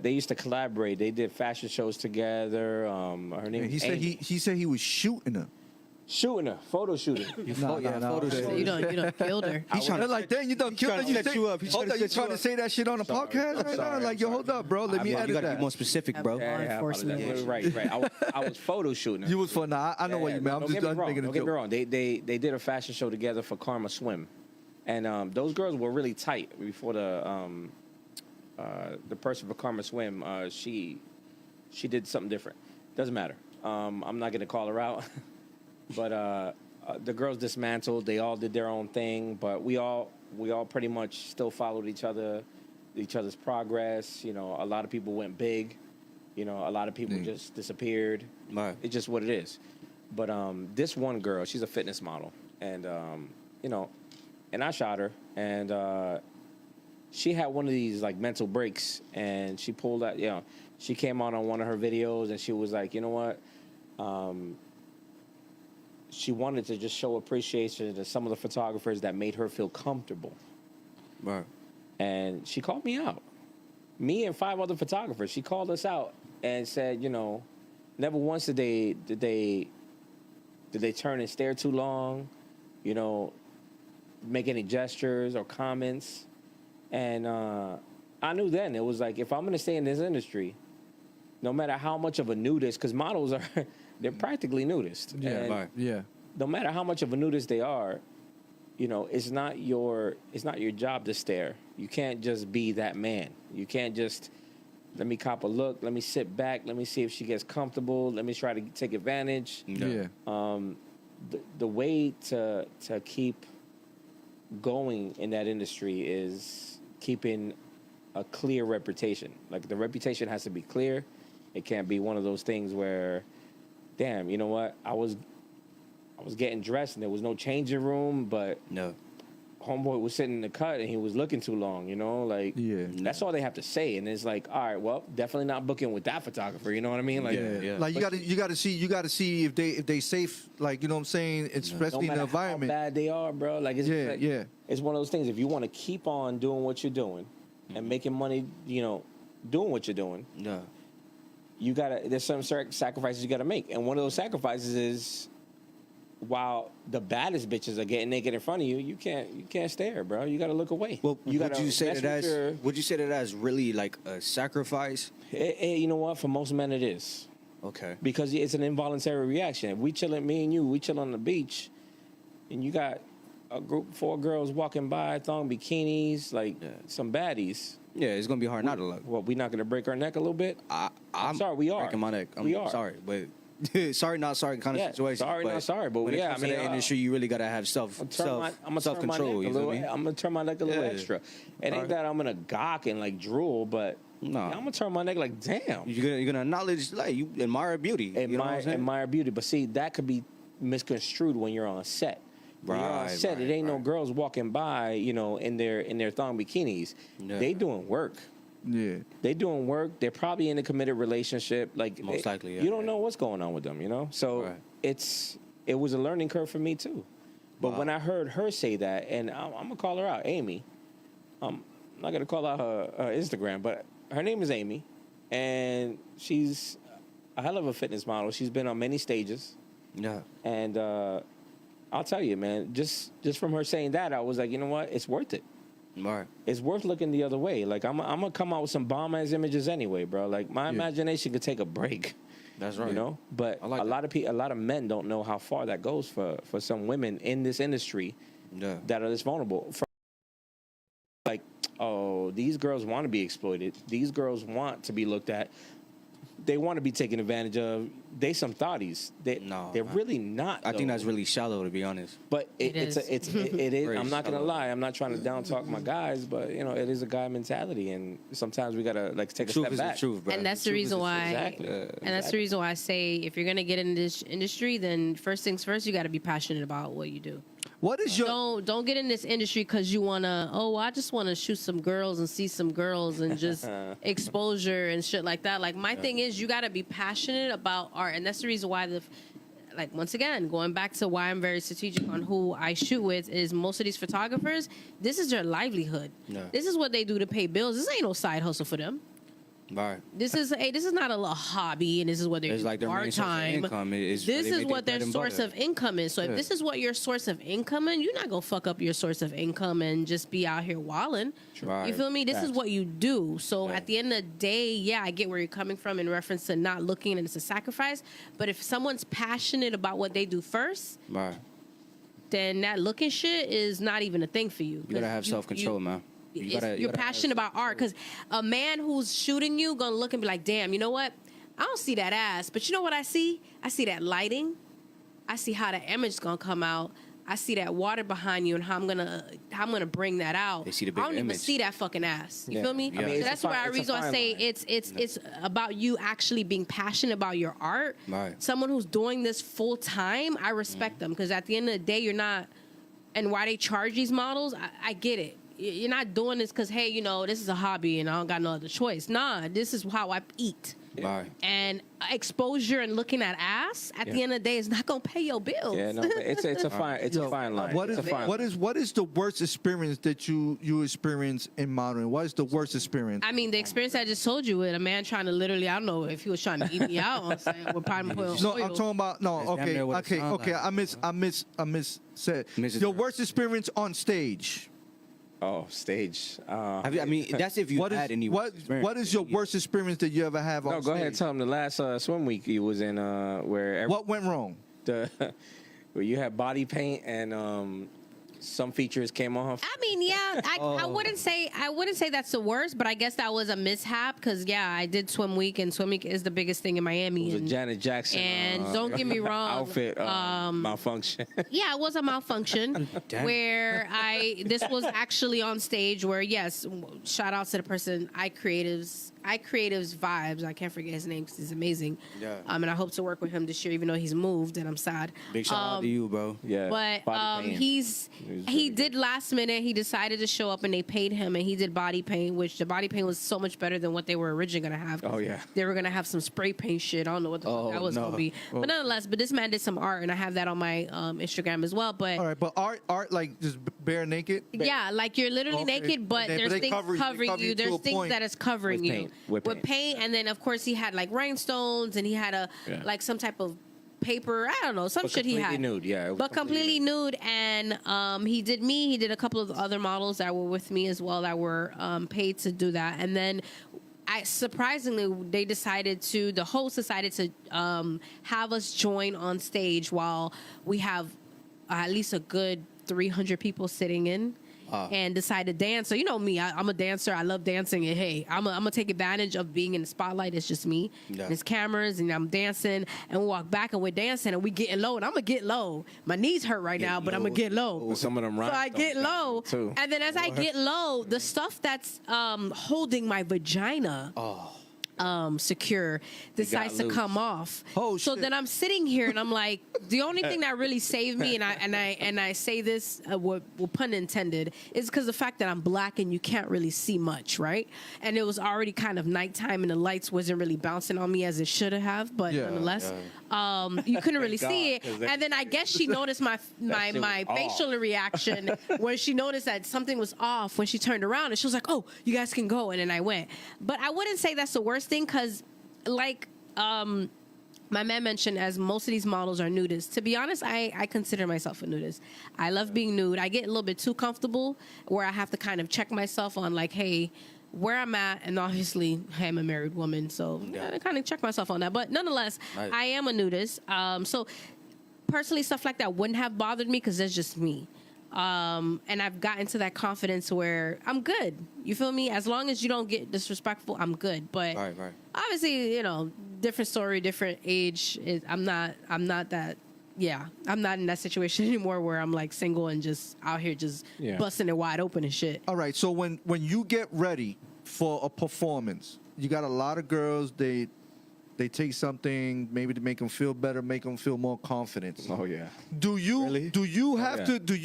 they used to collaborate. They did fashion shows together. Her name. He was said Amy. he said he was shooting her. Shooting her, photo shooting. Photo shoot. You done killed her. He's trying to like, dang, you done killed her. trying to set you up. He's Hold trying up, to you set you trying to up. say that shit on the podcast right now? Like, yo, hold up, bro. Let me You edit gotta that. be more specific, bro. Law enforcement. Right. I was photo shooting her. You was fun. Nah, I know what you meant. I'm Don't just get me wrong. making a Don't get me joke. wrong. They did a fashion show together for Karma Swim, and those girls were really tight before the person for Karma Swim. She did something different. Doesn't matter. I'm not gonna call her out, but the girls dismantled. They all did their own thing, but we all pretty much still followed each other's progress. A lot of people went big. A lot of people just disappeared. Right. It's just what it is. But this one girl, she's a fitness model, and and I shot her, and she had one of these like mental breaks, and she pulled out. She came on one of her videos, and she was like, you know what? She wanted to just show appreciation to some of the photographers that made her feel comfortable. Right. And she called me out. Me and 5 other photographers. She called us out and said, never once did they turn and stare too long, make any gestures or comments. And I knew then it was like, if I'm going to stay in this industry, no matter how much of a nudist, because models they're practically nudist. Yeah, And right. Yeah. no matter how much of a nudist they are, it's not your job to stare. You can't just be that man. You can't just let me cop a look, let me sit back, let me see if she gets comfortable, let me try to take advantage. Yeah. The way to keep going in that industry is keeping a clear reputation. Like, the reputation has to be clear. It can't be one of those things where, damn, you know what? I was getting dressed and there was no changing room, but No. homeboy was sitting in the cut and he was looking too long, like, Yeah. that's all they have to say. And it's like, all right, well, definitely not booking with that photographer. You know what I mean? Like, Yeah. Like, you gotta see if they safe. Like, you know what I'm saying? no Especially in matter the environment. how bad they are, bro. Like, it's Yeah, like, yeah. It's one of those things. If you want to keep on doing what you're doing and making money, doing what you're doing, No. there's some certain sacrifices you gotta make, and one of those sacrifices is, while the baddest bitches are getting naked in front of you, you can't stare, bro. You gotta look away. Well, you would you say that as really like a sacrifice? You know what? For most men, it is. Okay. Because it's an involuntary reaction. If we chilling, me and you, we chill on the beach, and you got a group, 4 girls walking by, thong bikinis, like some baddies. Yeah, it's gonna be hard not to look. Well, we not gonna break our neck a little bit? I'm sorry, we are. breaking my neck. We are. Sorry, but sorry, not sorry kind of situation. Sorry, not sorry, but when it yeah, comes to the industry, you really gotta have self control. I'm gonna turn my neck a little extra. It ain't that I'm gonna gawk and like drool, but no, I'm gonna turn my neck like, damn. You're gonna acknowledge, like, you admire beauty. Admire beauty, but see, that could be misconstrued when you're on set. When you're on set, it ain't no girls walking by, you know, in their thong bikinis. Yeah. They doing work. Yeah, they doing work. They're probably in a committed relationship. Like, most likely, yeah, you don't know what's going on with them, you know. So it was a learning curve for me too. But when I heard her say that, and I'm gonna call her out, Amy. I'm not gonna call out her Instagram, but her name is Amy, and she's a hell of a fitness model. She's been on many stages. Yeah, and I'll tell you, man, just from her saying that, I was like, you know what? It's worth it. Right. It's worth looking the other way. Like, I'm gonna come out with some bomb ass images anyway, bro. Like, my imagination could take a break. That's right. You know, but a lot of men don't know how far that goes for some women in this industry that are this vulnerable. Like, oh, these girls want to be exploited. These girls want to be looked at. They want to be taken advantage of. They some thotties. They're really not. I think that's really shallow, to be honest. But it is. I'm not gonna lie. I'm not trying to down talk my guys, but you know, it is a guy mentality, and sometimes we gotta like take a step back. Truth, bro. And that's the reason why. Exactly. And that's the reason why I say, if you're gonna get in this industry, then first things first, you got to be passionate about what you do. What is your don't get in this industry because you wanna, I just wanna shoot some girls and see some girls and just exposure and shit like that. Like, my thing is, you gotta be passionate about art, and that's the reason why like, once again, going back to why I'm very strategic on who I shoot with, is most of these photographers, this is their livelihood. Yeah. This is what they do to pay bills. This ain't no side hustle for them. Right. This is not a hobby, and this is what they're like part time. This is what their source of income is. So if this is what your source of income is, you're not gonna fuck up your source of income and just be out here wilding. Right. You feel me? This is what you do. So at the end of the day, I get where you're coming from in reference to not looking, and it's a sacrifice. But if someone's passionate about what they do first, then that looking shit is not even a thing for you. You gotta have self control, man. You're passionate about art, because a man who's shooting you gonna look and be like, damn, you know what? I don't see that ass, but you know what I see? I see that lighting. I see how the image is gonna come out. I see that water behind you and how I'm gonna bring that out. They see the big I don't image. even see that fucking ass. You feel me? I mean, so that's why I say it's about you actually being passionate about your art. Right. Someone who's doing this full time, I respect them, because at the end of the day, you're not. And why they charge these models, I get it. You're not doing this because, hey, you know, this is a hobby and I don't got no other choice. Nah, this is how I eat. Right. And exposure and looking at ass at the end of the day is not gonna pay your bills. Yeah, no, it's a fine line. What is the worst experience that you experience in modeling? What is the worst experience? I mean, the experience I just told you, with a man trying to literally, I don't know if he was trying to eat me out on set with palm oil. No, I'm talking about okay. I miss said your worst experience on stage. Oh, stage. I mean, that's if you had any. What is your worst experience that you ever have on stage? No, go ahead. Tell him the last swim week you was in. What went wrong? Where you had body paint and some features came off. I mean, I wouldn't say that's the worst, but I guess that was a mishap, because I did swim week, and swim week is the biggest thing in Miami. It was a Janet Jackson. And don't get me wrong, outfit malfunction. Yeah, it was a malfunction where this was actually on stage where, yes, shout out to the person, iCreatives Vibes. I can't forget his name because he's amazing. Yeah. And I hope to work with him this year, even though he's moved, and I'm sad. Big shout out to you, bro. Yeah. But he did last minute. He decided to show up, and they paid him, and he did body paint, which the body paint was so much better than what they were originally gonna have. Oh yeah. They were gonna have some spray paint shit. I don't know what the fuck that was gonna be. But nonetheless, this man did some art, and I have that on my Instagram as well. But all right, but art like just bare naked. Yeah, like you're literally naked, but there's things covering you. There's things that is covering you. with paint. and then of course he had like rhinestones, and he had like some type of paper. I don't know, some shit he had. Nude, yeah. It was But completely nude, and he did me. He did a couple of other models that were with me as well that were paid to do that, and then. Surprisingly, the host decided to have us join on stage while we have at least a good 300 people sitting in. And decide to dance. So you know me, I'm a dancer. I love dancing. And hey, I'm gonna take advantage of being in the spotlight. It's just me. Yeah. There's cameras, and I'm dancing. And we walk back, and we're dancing, and we getting low. And I'm gonna get low. My knees hurt right now, but I'm gonna get low. With some of them So I get low, too. and then as I get low, the stuff that's holding my vagina. Secure decides to loose. come off. Oh, so shit. then I'm sitting here and I'm like, the only thing that really saved me, and I say this, well, pun intended, is because the fact that I'm black and you can't really see much, right? And it was already kind of nighttime and the lights wasn't really bouncing on me as it should have, but nonetheless, you couldn't really see it. And then I guess she noticed my facial reaction when she noticed that something was off when she turned around, and she was like, "Oh, you guys can go," and then I went. But I wouldn't say that's the worst thing, because like my man mentioned, as most of these models are nudists. To be honest, I consider myself a nudist. I love being nude. I get a little bit too comfortable where I have to kind of check myself on like, hey, where I'm at, and obviously I'm a married woman, so I kind of check myself on that. But nonetheless, Nice. I am a nudist. So personally, stuff like that wouldn't have bothered me because that's just me. And I've gotten to that confidence where I'm good. You feel me? As long as you don't get disrespectful, I'm good. But Right. obviously, you know, different story, different age. I'm not that. Yeah, I'm not in that situation anymore where I'm like single and just out here just busting it wide open and shit. All right. So when you get ready for a performance, you got a lot of girls. They take something maybe to make them feel better, make them feel more confident. Oh yeah. Do you Really? do you have yeah. to do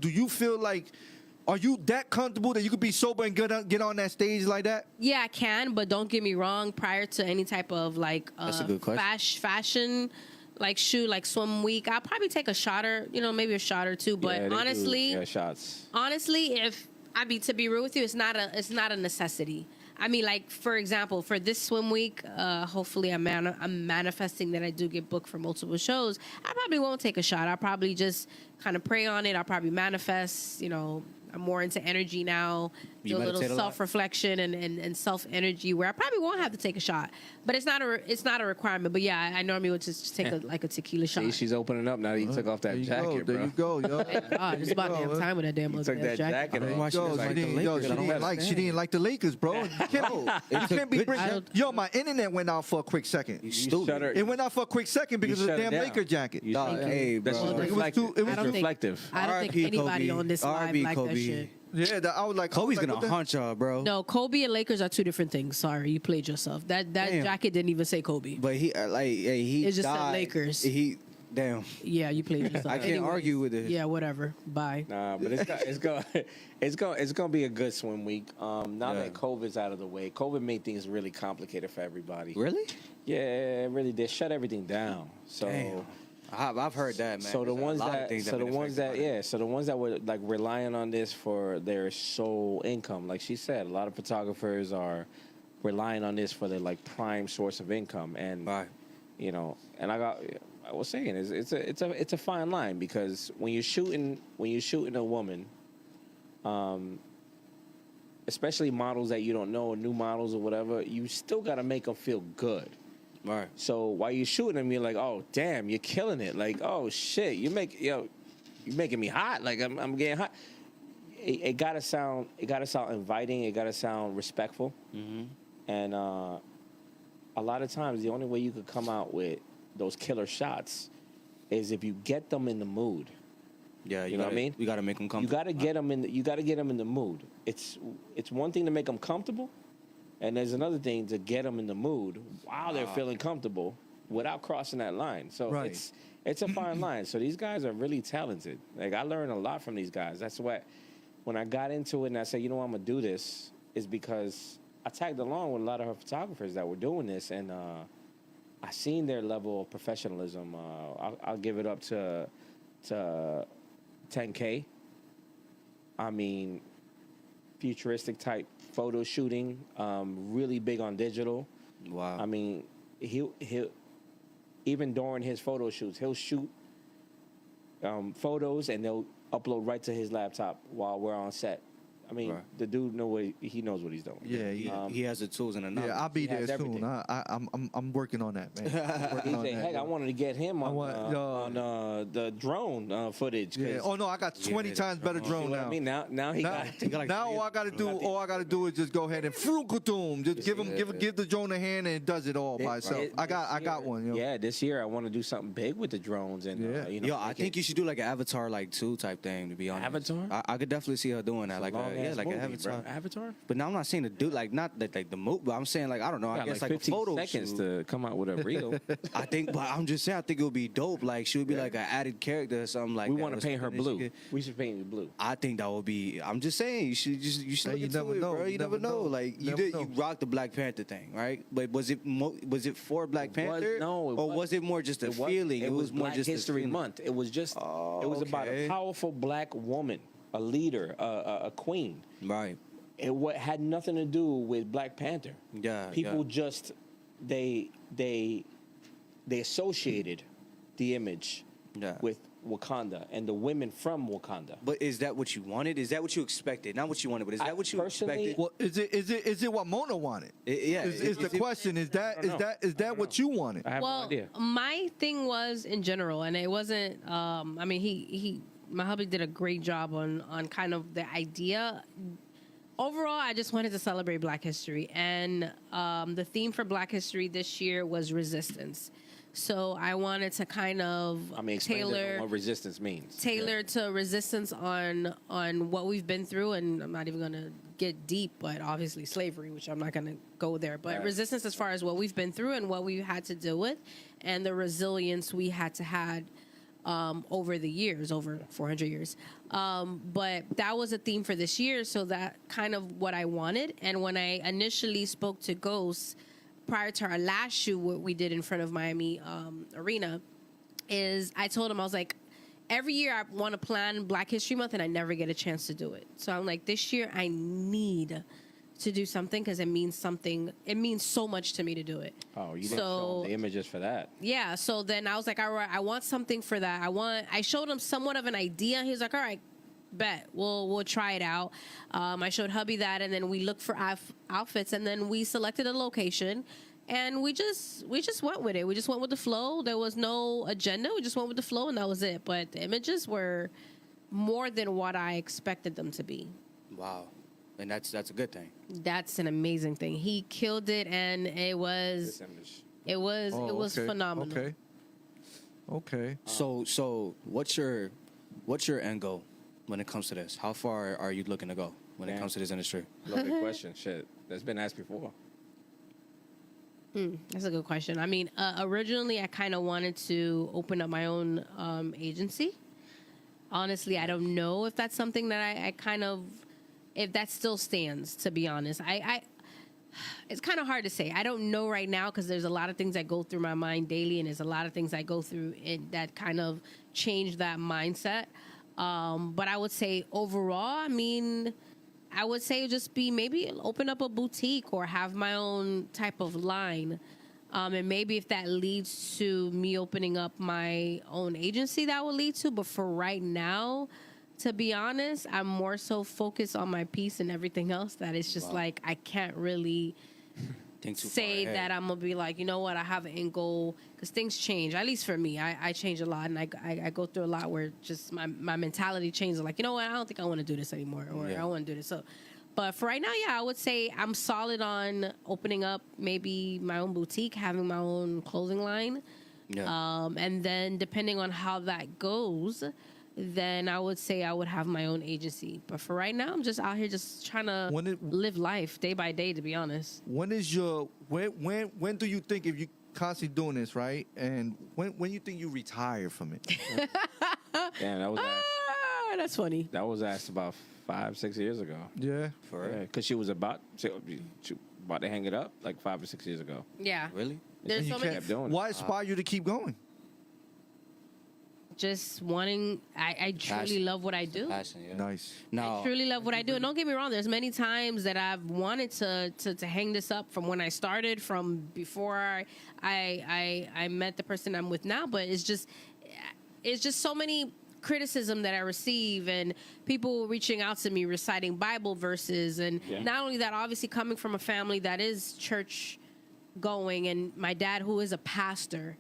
you feel like, are you that comfortable that you could be sober and get on that stage like that? Yeah, I can, but don't get me wrong. Prior to any type of like That's a good question. fashion like shoot, like swim week, I'll probably take a shot or maybe a shot or two. But Yeah, they honestly, do, shots. honestly, to be real with you, it's not a necessity. I mean, like, for example, for this swim week, hopefully I'm manifesting that I do get booked for multiple shows. I probably won't take a shot. I'll probably just kind of pray on it. I'll probably manifest, you know, I'm more into energy now. You Do a little meditate a lot? self-reflection and self-energy where I probably won't have to take a shot. But it's not a requirement. But yeah, I normally would just take a tequila shot. See, she's opening up now that you took off that jacket, There bro. you go, yo. God, it's about damn time with that damn took that jacket off. Why she Yo, just like the she didn't like the Lakers, bro. You can't be bringing. Yo, my internet went out for a quick second. You stupid. It went out for a quick second because of the damn Laker jacket. Dog, hey, That's bro. just It was reflective. too- it was It's too- reflective. I don't think R.I.P. anybody Kobe. on this live R.I.P. like that Kobe. shit. Yeah, I was like, Kobe's what gonna the- haunt y'all, bro. No, Kobe and Lakers are two different things. Sorry, you played yourself. That Damn. jacket didn't even say Kobe. But he he It just said died. Lakers. Damn. Yeah, you played yourself. I can't argue with this. Yeah, whatever. Bye. Nah, but it's gonna be a good swim week. Now that COVID's out of the way, COVID made things really complicated for everybody. Really? Yeah, it really did. Shut everything down. So. Damn. I've heard that, man. So the There's a ones lot of that, things so the been ones affected that, by yeah, so the ones that were like relying on this for their sole income, like she said, a lot of photographers are relying on this for their like prime source of income, and Right. you know, and I was saying it's a fine line because when you're shooting a woman, especially models that you don't know, new models or whatever, you still got to make them feel good. Right. So while you're shooting them, you're like, oh damn, you're killing it. Like, oh shit, you're making me hot. Like I'm getting hot. It gotta sound inviting. It gotta sound respectful. Mm-hmm. And a lot of times, the only way you could come out with those killer shots is if you get them in the mood. Yeah, You know what I mean? We gotta make them You comfortable. gotta get them in. You gotta get them in the mood. It's one thing to make them comfortable, and there's another thing to get them in the mood while they're feeling comfortable without crossing that line. So Right. it's a fine line. So these guys are really talented. Like I learned a lot from these guys. That's why when I got into it and I said, you know what, I'm gonna do this, is because I tagged along with a lot of her photographers that were doing this, and I seen their level of professionalism. I'll give it up to 10K. I mean, futuristic type photo shooting. Really big on digital. Wow. I mean, he'll even during his photo shoots, he'll shoot photos and they'll upload right to his laptop while we're on set. I mean, Right. the dude he knows what he's doing. Yeah, he has the tools and the knowledge. yeah. I'll be he has there soon. everything. I'm working on that, man. I'm working He on said, that. "Heck, I wanted to get him on the drone footage." 'cause Yeah. Oh no, I got 20 times better you drone know what now. I mean, now he got. Now all I gotta do is just go ahead and frugadoom. Just give the drone a hand and it does it all by itself. I got one. Yo. Yeah, this year I want to do something big with the drones and Yeah. Yo, I think you should do like an Avatar like 2 type thing. To be honest, Avatar? I could definitely see her doing that. Like an Avatar. Avatar. But now I'm not saying to do like not that like the move, but I'm saying like I don't know. I Got guess like like a 15 photo seconds shoot. to come out with a reel. I think, but I'm just saying I think it would be dope. Like she would be like an added character or something like We that. want or to paint her something that she blue. could- We should paint it blue. I think that would be. I'm just saying you should Hey, look you into never it, know. bro. You never know. Like you Never did, know. you rocked the Black Panther thing, right? But was it for Black Panther? Or was it more just a feeling? It was more Black just a History feeling. Month. It was just. It was about a okay. powerful black woman, a leader, a queen. Right. It had nothing to do with Black Panther. Yeah. People yeah. just they associated the image Yeah. with Wakanda and the women from Wakanda. But is that what you wanted? Is that what you expected? Not what you wanted, but is that what you personally- expected? Well, is it what Mona wanted? Yeah. Is the question? Is I don't know. what you wanted? I have no idea. My thing was in general, and it wasn't. I mean, my hubby did a great job on kind of the idea. Overall, I just wanted to celebrate Black History, and the theme for Black History this year was resistance. So I wanted to kind of Explain to them tailor what resistance means. to resistance on what we've been through, and I'm not even going to get deep, but obviously slavery, which I'm not going to go there, but Right. resistance as far as what we've been through and what we had to deal with, and the resilience we had to had over the years, over 400 years. But that was a theme for this year, so that kind of what I wanted. And when I initially spoke to Ghost prior to our last shoot, what we did in front of Miami Arena, is I told him, I was like, every year I want to plan Black History Month and I never get a chance to do it. So I'm like, this year I need to do something because it means something. It means so much to me to do it. Oh, you didn't show them the images for that. Yeah, so then I was like, all right, I want something for that. I showed him somewhat of an idea. He was like, all right, bet we'll try it out. I showed hubby that, and then we looked for outfits, and then we selected a location, and we just went with it. We just went with the flow. There was no agenda. We just went with the flow, and that was it. But the images were more than what I expected them to be. Wow. And that's a good thing. That's an amazing thing. He killed it, and it was Okay, phenomenal. Okay. So what's your end goal when it comes to this? How far are you looking to go when it comes to this industry? Lovely question. Shit, that's been asked before. That's a good question. I mean, originally I kind of wanted to open up my own agency. Honestly, I don't know if that's something that I kind of, if that still stands, to be honest. It's kind of hard to say. I don't know right now because there's a lot of things that go through my mind daily, and there's a lot of things I go through that kind of change that mindset. But I would say overall, I mean, I would say just be maybe open up a boutique or have my own type of line. And maybe if that leads to me opening up my own agency, that will lead to. But for right now, to be honest, I'm more so focused on my piece and everything else that it's just like I can't really Think too say far ahead. that I'm going to be like, you know what, I have an end goal. Because things change, at least for me. I change a lot, and I go through a lot where just my mentality changes. Like, you know what, I don't think I want to do this anymore, or I want to do this. So, but for right now, yeah, I would say I'm solid on opening up maybe my own boutique, having my own clothing line. Yeah. And then depending on how that goes, then I would say I would have my own agency. But for right now, I'm just out here just trying to live life day by day, to be honest. When do you think, if you constantly doing this, right? And when you think you retire from it? Damn, that was asked. That's funny. That was asked about 5-6 years ago. Yeah. For real? Because she was about to hang it up like 5 or 6 years ago. Yeah. Really? There's And you so many. can't- doing it. Why inspire you to keep going? just wanting. I truly Passion. love what I do. Passion, yeah. Nice. No, I truly love what I do, and don't get me wrong. There's many times that I've wanted to hang this up from when I started, from before I met the person I'm with now. But it's just so many criticism that I receive, and people reaching out to me reciting Bible verses, and not only that, obviously coming from a family that is church going, and my dad who is a pastor.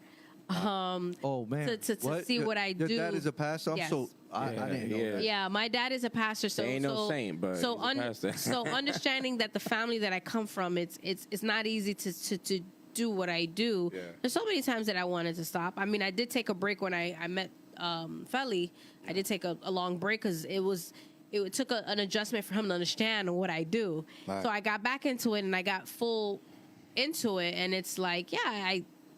Oh man! To see what I do. Your dad is a pastor. Yes. I didn't know that. Yeah, my dad is a pastor. So Ain't no saint, but so he's a pastor. so understanding that the family that I come from, it's not easy to do what I do. Yeah. There's so many times that I wanted to stop. I mean, I did take a break when I met Feli. I did take a long break because it took an adjustment for him to understand what I do. Right. So I got back into it, and I got full into it, and it's like, yeah,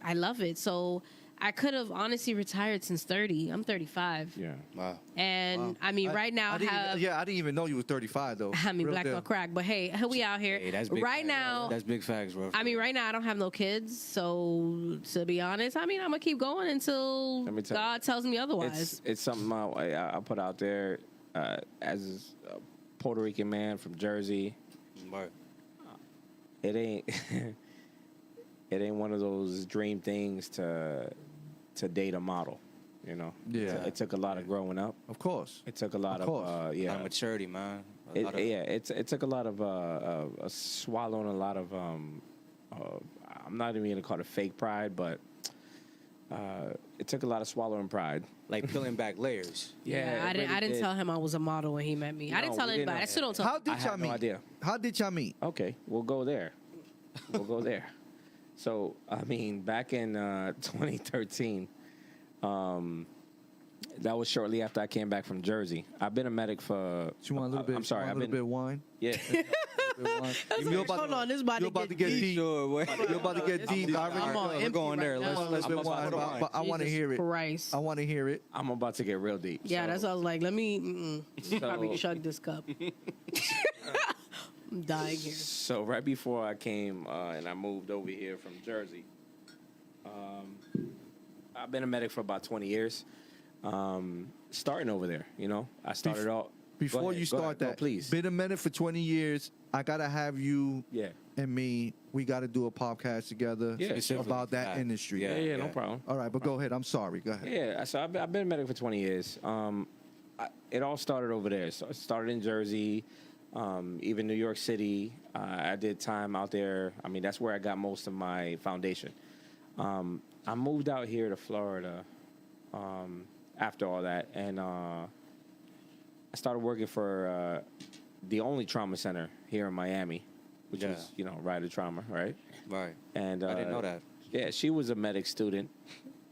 I love it. So I could have honestly retired since 30. I'm 35. Yeah. wow. And I mean, right now I didn't, have. I didn't even know you were 35 though. I mean, Real black deal. on crack, but hey, we out here. Hey, that's big right facts. now. That's big facts, bro. I mean, right now I don't have no kids, so to be honest, I mean, I'm gonna keep going until Let me tell you, God tells me otherwise. It's something I put out there as a Puerto Rican man from Jersey. Right. It ain't it ain't one of those dream things to date a model, you know. Yeah. It took a lot of growing up. Of course. It took a lot Of course. of A lot of maturity, man. A lot of- it took a lot of swallowing a lot of I'm not even gonna call it fake pride, but it took a lot of swallowing pride. like peeling back layers. Yeah, I didn't tell him I was a model when he met me. I didn't No, tell we didn't anybody. know. I still don't tell. How did I y'all had meet? no idea. How did y'all meet? Okay, we'll go there. We'll go there. So, I mean, back in 2013, that was shortly after I came back from Jersey. I've been a medic for. You want a little bit? I'm sorry. Want I've a little been. bit of wine. Yeah. You're about Hold on, this about you're to about to get get deep. deep. You're about to get deep. I I'm on We're empty going there. right Let's- now. want a little bit of wine, but I want to Jesus hear it. Christ. I want to hear it. I'm about to get real deep. Yeah, so, that's what I was like. Let me probably So- chug this cup. I'm dying here. So right before I came and I moved over here from Jersey, I've been a medic for about 20 years. Starting over there, you know, I started off. Before you start that, please. been a minute for 20 years. I gotta have you Yeah. and me. We gotta do a podcast together Yeah. about that industry. Yeah, no problem. All right, but go ahead. I'm sorry. Go ahead. Yeah, so I've been a medic for 20 years. It all started over there. So it started in Jersey, even New York City. I did time out there. I mean, that's where I got most of my foundation. I moved out here to Florida after all that, and I started working for the only trauma center here in Miami, which Yeah. was, you know, Ryder Trauma, right? Right. And I didn't know that. Yeah, she was a medic student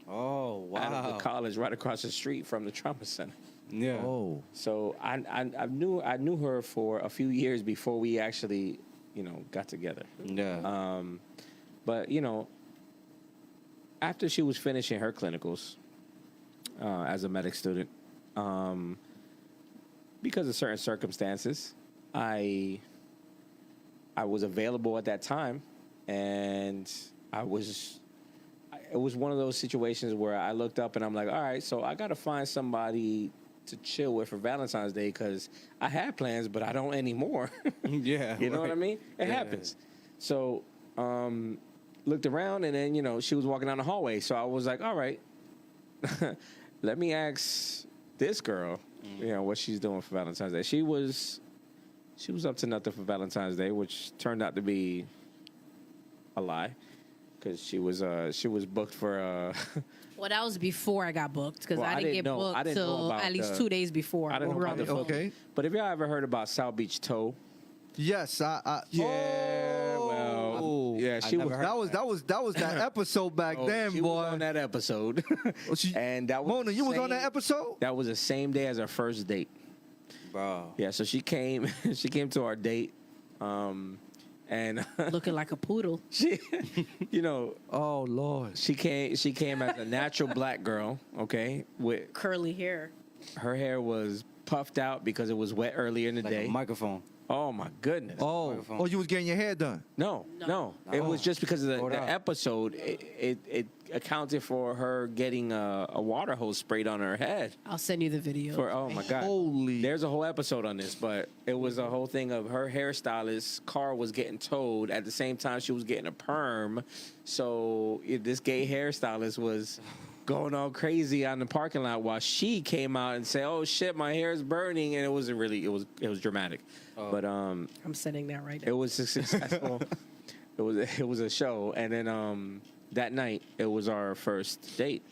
Oh, out of wow. the college right across the street from the trauma center. Yeah. Oh, So I knew her for a few years before we actually, you know, got together. Yeah. But you know, after she was finishing her clinicals as a medic student, because of certain circumstances, I was available at that time, and it was one of those situations where I looked up and I'm like, all right, so I got to find somebody to chill with for Valentine's Day because I had plans, but I don't anymore. Yeah. You know what I right. mean? It Yeah. happens. So, looked around, and then, you know, she was walking down the hallway. So I was like, all right, let me ask this girl, you know, what she's doing for Valentine's Day. She was up to nothing for Valentine's Day, which turned out to be a lie, because she was booked for. Well, that was before I got booked because Well, I didn't get booked I didn't know till about at least the- 2 days before. I didn't know We were about on the the phone. okay. But if y'all ever heard about South Beach Toe, yes. well, yeah, she never was. heard That was that episode back then, she boy. was on that episode, and that was Mona, the you was on same- that episode. That was the same day as our first date. Bro. Yeah, so she came. She came to our date, and Looking like a poodle. she, you know, Oh Lord. she came as a natural black girl. Okay, with Curly hair. her hair was puffed out because it was wet earlier in the Like day. a microphone. Oh my goodness. Oh, you was getting your hair done. No. It was just because of the episode. It accounted for her getting a water hose sprayed on her head. I'll send you the video. Oh my God. There's a whole episode on this, but it was a whole thing of her hairstylist's car was getting towed at the same time she was getting a perm. So this gay hairstylist was going all crazy on the parking lot while she came out and said, "Oh shit, my hair is burning," and it wasn't really. It was dramatic, but I'm sending that right now. it was a successful. it was a show, and then that night it was our first date,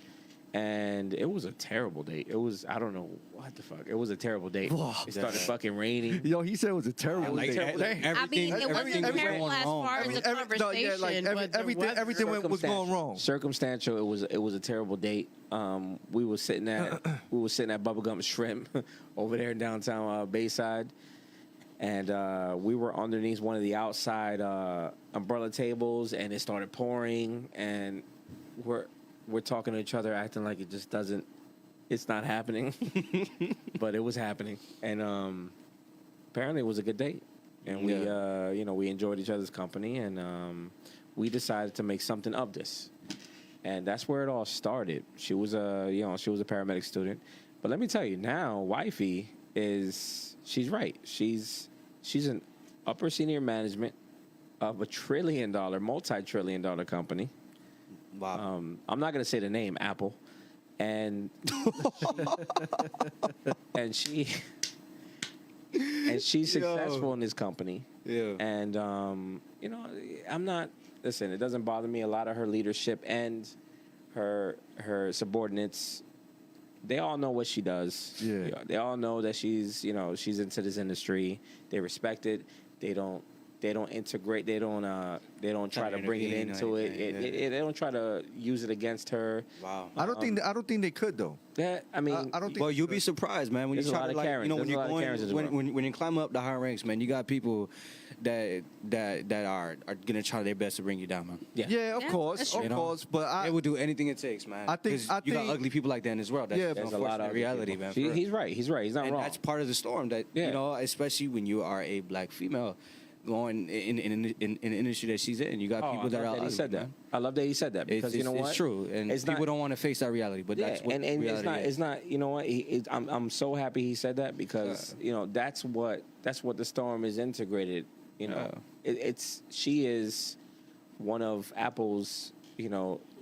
and it was a terrible date. It was, I don't know what the fuck. It was a terrible date. It started fucking raining. Yo, he said it was a terrible Like, date. I mean, it wasn't terrible as far as the conversation. Everything was going wrong. Circumstantial. It was a terrible date. We was sitting at Bubblegum Shrimp over there in downtown Bayside, and we were underneath one of the outside umbrella tables, and it started pouring, and we're talking to each other, acting like it just doesn't. It's not happening, but it was happening, and apparently it was a good date, and we enjoyed each other's company, and we decided to make something of this, and that's where it all started. She was a paramedic student, but let me tell you now, wifey she's right. She's an upper senior management of a multi-trillion-dollar company. Wow. I'm not gonna say the name, Apple. And she's successful in this company. Yeah. And I'm not. Listen, it doesn't bother me. A lot of her leadership and her subordinates, they all know what she does. Yeah. They all know that she's into this industry. They respect it. They don't integrate. They don't try to bring it into it. They don't try to use it against her. Wow. I don't think they could though. That I mean, I don't think. Well, you'll be surprised, man. When you There's a try lot to, of like, Karens. when There's a lot of Karens as well. when you climb up the high ranks, man, you got people that are gonna try their best to bring you down, man. Yeah, of course. But They will do anything it takes, man. I think- 'Cause you got ugly people like that in this world. That's Yeah, there's a lot of reality, people. man. for real. He's right. He's not And wrong. that's part of the storm. That especially when you are a black female going in an industry that she's in, you got people that are ugly. He said that. man. I love that he said that because you know what? It's true, and people don't want to face that reality. But that's what and reality is. it's not. You know what? I'm so happy he said that because that's what the storm is integrated. She is one of Apple's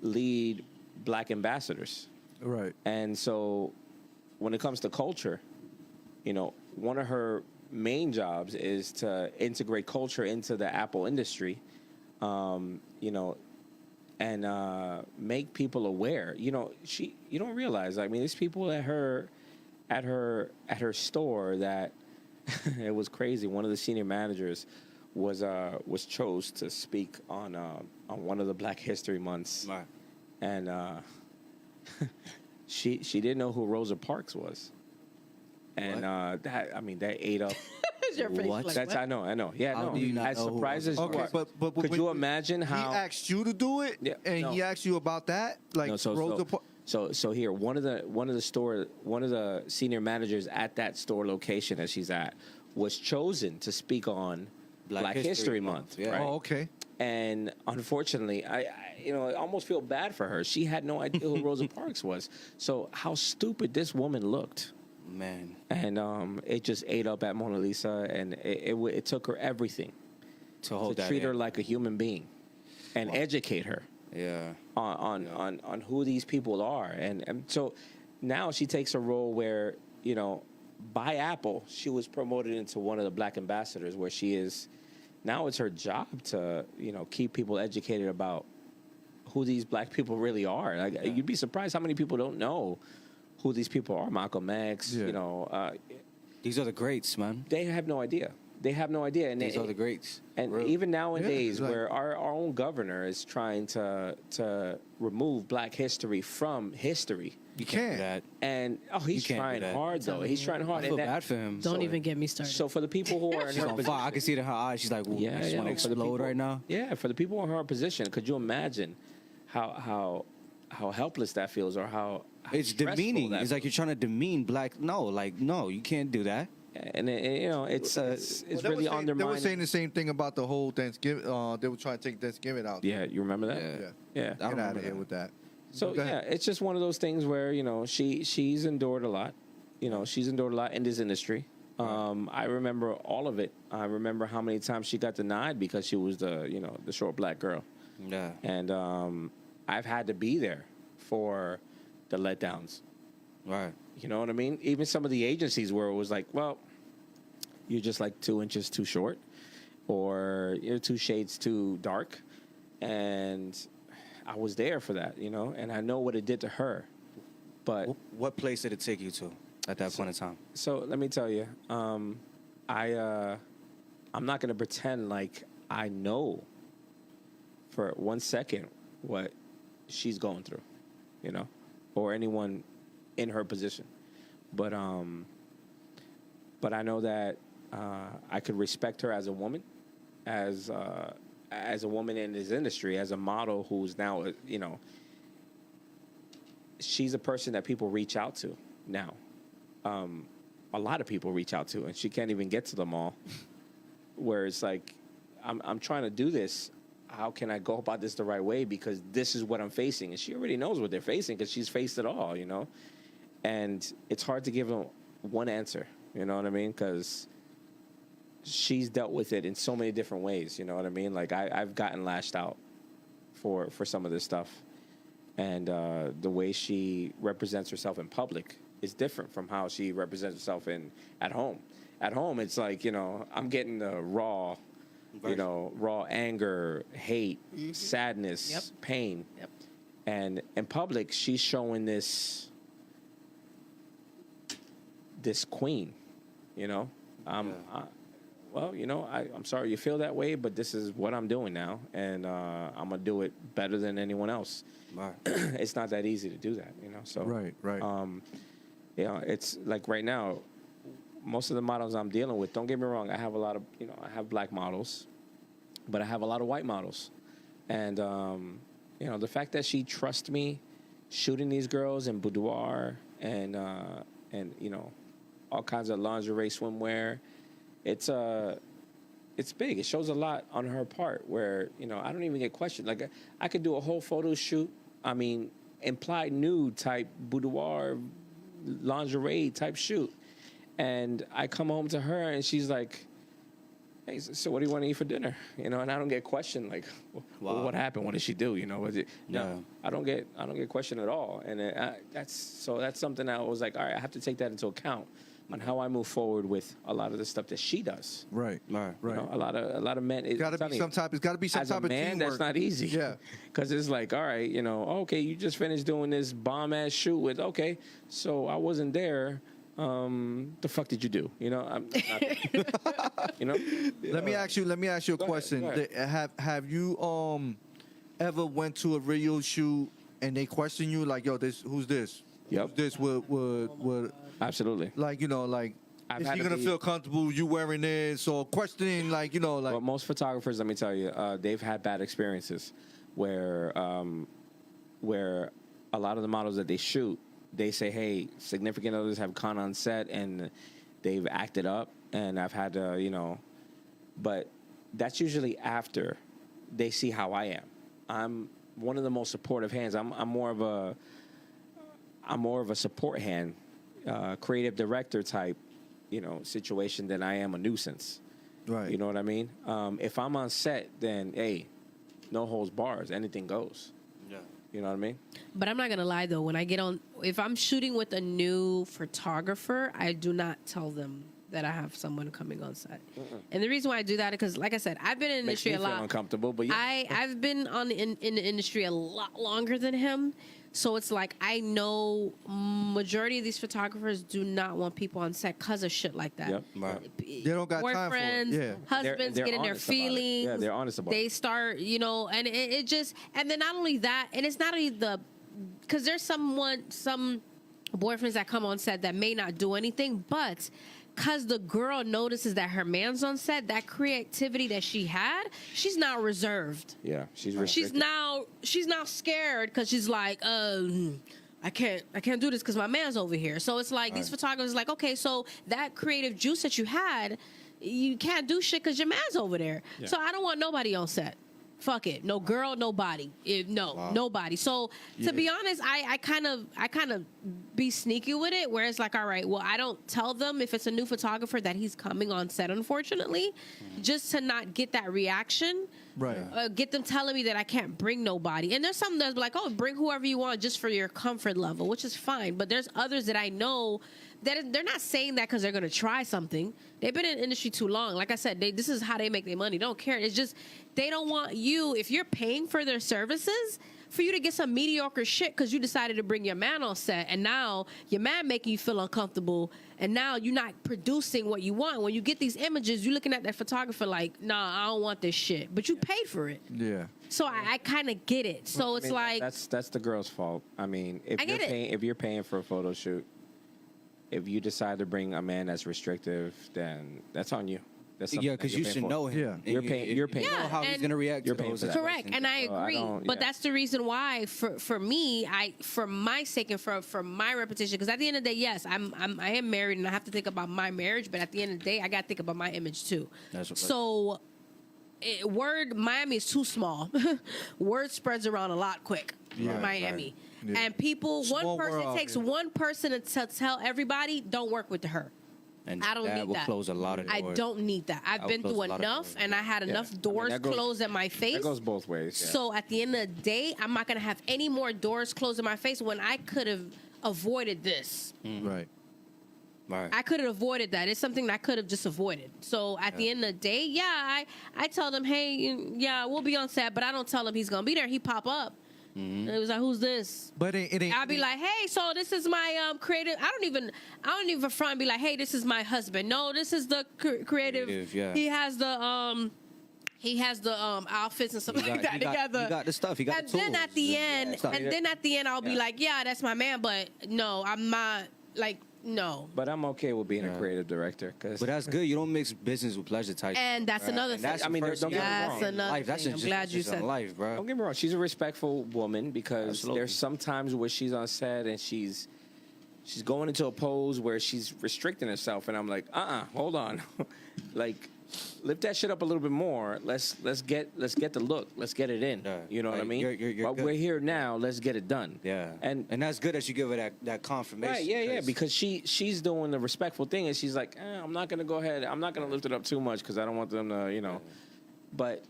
lead black ambassadors. right. And so when it comes to culture, one of her main jobs is to integrate culture into the Apple industry, and make people aware. You don't realize, I mean, there's people at her store that it was crazy. One of the senior managers was chose to speak on one of the Black History Months. Right. And she didn't know who Rosa Parks was. And that ate up. Your face What? like, That's what? I know. Yeah, How no. do you not As know who surprised as you Okay, are. but could you imagine he how asked you to do it, Yeah, and no. he asked you about that, like No, so here one of the senior managers at that store location that she's at was chosen to speak on Black History Month. yeah. Right? Oh, okay. And unfortunately, I almost feel bad for her. She had no idea who Rosa Parks was. So how stupid this woman looked. Man. And it just ate up at Mona Lisa, and it took her everything To hold to that treat her in. like a human being and educate her Yeah. on who these people are. And so now she takes a role where, by Apple, she was promoted into one of the black ambassadors where she is. Now it's her job to, keep people educated about who these black people really are. Like, you'd be surprised how many people don't know who these people are. Malcolm X, Yeah. These are the greats, man. they have no idea. And These are the greats. And Real. even nowadays, Yeah, like- where our own governor is trying to remove Black history from history, You can't. That. and he's can't do trying that. hard though. He's trying hard. I feel And bad for him. Don't even get me started. So for the people who are in She's her on position, fire. I can see it in her eyes. She's like, I just want to for the explode people- right now. Yeah, for the people in her position, could you imagine how helpless that feels, or how It's stressful demeaning. that It's like you're trying to demean black. No, you can't do that. and you know, it's Well, really They undermining. were saying the same thing about the whole Thanksgiving. They were trying to take Thanksgiving out. Yeah, you remember that? Yeah. Yeah. Get out remember of here that. with that. So Go yeah, ahead. it's just one of those things where, you know, she's endured a lot. You know, she's endured a lot in this industry. I remember all of it. I remember how many times she got denied because she was the short black girl. Yeah. And I've had to be there for the letdowns. Right. You know what I mean? Even some of the agencies where it was like, well, you're just like 2 inches too short, or you're 2 shades too dark. And I was there for that, you know, and I know what it did to her. But What place did it take you to at that point in time? so let me tell you, I'm not going to pretend like I know for 1 second what she's going through, you know, or anyone in her position. But I know that I could respect her as a woman, as a woman in this industry, as a model who's now, you know, she's a person that people reach out to now. A lot of people reach out to, and she can't even get to them all. Where it's like, I'm trying to do this. How can I go about this the right way? Because this is what I'm facing, and she already knows what they're facing because she's faced it all, you know. And it's hard to give them one answer, you know what I mean? Because she's dealt with it in so many different ways, you know what I mean? Like I've gotten lashed out for some of this stuff, and the way she represents herself in public is different from how she represents herself at home. At home, it's like, you know, I'm getting the raw, you know, raw anger, hate, sadness, pain. Yep. And in public, she's showing this queen, you know. Well, you know, I'm sorry you feel that way, but this is what I'm doing now, and I'm gonna do it better than anyone else. Right. It's not that easy to do that, you know. So Right. you know, it's like right now, most of the models I'm dealing with, don't get me wrong, I have a lot of, you know, I have black models, but I have a lot of white models. And, you know, the fact that she trusts me shooting these girls in boudoir and you know, all kinds of lingerie, swimwear, it's big. It shows a lot on her part where, you know, I don't even get questioned. Like, I could do a whole photo shoot, I mean, implied nude type boudoir lingerie type shoot, and I come home to her and she's like, hey, so what do you want to eat for dinner? You know, and I don't get questioned like, well, what happened? What did she do? You know, was it? No, I don't get questioned at all. And that's something that I was like, all right, I have to take that into account on how I move forward with a lot of the stuff that she does. Right. You know, a lot of men. It's got to be some type of as a man, teamwork. that's not easy. Yeah. Because it's like, all right, you know, okay, you just finished doing this bomb ass shoot with, okay, so I wasn't there. The fuck did you do? You know, I'm not, you know. Let me ask you a question. Go ahead. Have you ever went to a radio shoot and they question you like, yo, who's this? Yep. Who's this would Absolutely. like, you know, like, I've is had he to gonna be- feel comfortable you wearing this or questioning, like, you know, like, Well, most photographers, let me tell you, they've had bad experiences where a lot of the models that they shoot, they say, hey, significant others have gone on set and they've acted up, and I've had to, you know, but that's usually after they see how I am. I'm one of the most supportive hands. I'm more of a support hand, creative director type, you know, situation than I am a nuisance. right? You know what I mean? If I'm on set, then hey, no holds bars, anything goes. Yeah. You know what I mean? But I'm not gonna lie though, when I get on, if I'm shooting with a new photographer, I do not tell them that I have someone coming on set. And the reason why I do that is because, like I said, I've been in the Makes industry me a feel lot. uncomfortable, but yeah. I've been in the industry a lot longer than him, so it's like I know majority of these photographers do not want people on set because of shit like that. Yep. Right. They don't got time for it. Boyfriends, Yeah. husbands They're get in their honest about it. feelings. Yeah, they're honest about They it. start, you know, and it just, and then not only that, and it's not only because there's some boyfriends that come on set that may not do anything, but because the girl notices that her man's on set, that creativity that she had, she's now reserved. Yeah, she's restricted. She's now scared because she's like, I can't do this because my man's over here. So it's like these photographers like, okay, so that creative juice that you had, you can't do shit because your man's over there. Yeah. So I don't want nobody on set. Fuck it. No girl, no body. Nobody. So to be honest, I kind of be sneaky with it, where it's like, all right, well, I don't tell them if it's a new photographer that he's coming on set, unfortunately, just to not get that reaction. Right. Get them telling me that I can't bring nobody. And there's some that's like, oh, bring whoever you want just for your comfort level, which is fine. But there's others that I know that they're not saying that because they're going to try something. They've been in the industry too long. Like I said, this is how they make their money. They don't care. It's just they don't want you, if you're paying for their services, for you to get some mediocre shit because you decided to bring your man on set, and now your man making you feel uncomfortable, and now you're not producing what you want. When you get these images, you're looking at that photographer like, nah, I don't want this shit. But you paid for it. Yeah. So I kind of get it. So it's like... That's the girl's fault. I mean, if you're paying for a photo shoot, if you decide to bring a man that's restrictive, then that's on you. Yeah, because you should know him. Yeah. You're paying. You know how he's gonna react. You're paying for that. Correct, and I agree. But that's the reason why, for me, for my sake and for my reputation, because at the end of the day, yes, I am married and I have to think about my marriage. But at the end of the day, I got to think about my image too. So, Miami is too small. Word spreads around a lot quick. Miami. Right. Yeah. And people, one person takes one person to tell everybody, don't work with her. And I don't need that. Close a lot of doors. I don't need that. I've been through enough, and I had enough doors closed in my face. That goes both ways. Yeah. So at the end of the day, I'm not going to have any more doors closed in my face when I could have avoided this. Right. I could have avoided that. It's something that I could have just avoided. So at the end of the day, I tell them, hey, we'll be on set, but I don't tell him he's going to be there. He pop up. And it was like, who's this? But it ain't. I'll be like, hey, so this is my creative. I don't even front and be like, hey, this is my husband. No, this is the creative. Yeah. He has the outfits and stuff like that together. He got the stuff. He got the tools. Then at the end, I'll be like, yeah, that's my man. But no, I'm not like. No. But I'm okay with being a creative director. But that's good. You don't mix business with pleasure type. And that's another thing. Don't get me wrong. I'm glad you said life, bro. Don't get me wrong. She's a respectful woman because there's some times where she's on set and she's going into a pose where she's restricting herself. And I'm like, hold on. Like, lift that shit up a little bit more. Let's get the look. Let's get it in. You know what I mean? You're we're here now. Let's get it done. Yeah. And that's good that you give her that confirmation. Right. Yeah. Because she's doing the respectful thing, and she's like, I'm not gonna go ahead. I'm not gonna lift it up too much because I don't want them to, But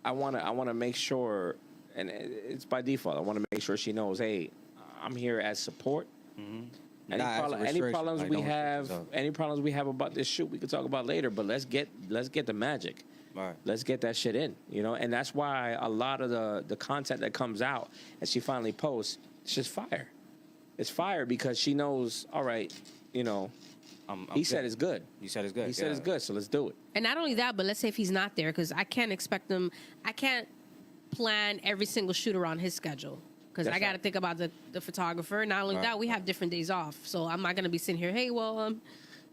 I wanna make sure, and it's by default. I want to make sure she knows, hey, I'm here as support. Mm-hmm. Any problems we have about this shoot, we can talk about later. But let's get the magic. Right. Let's get that shit in, And that's why a lot of the content that comes out and she finally posts, it's just fire. It's fire because she knows. All right, he said it's good. He said it's good. He said it's good. So let's do it. And not only that, but let's say if he's not there, because I can't expect him. I can't plan every single shoot around his schedule. Because I got to think about the photographer. Not only that, we have different days off. So I'm not going to be sitting here, hey, well,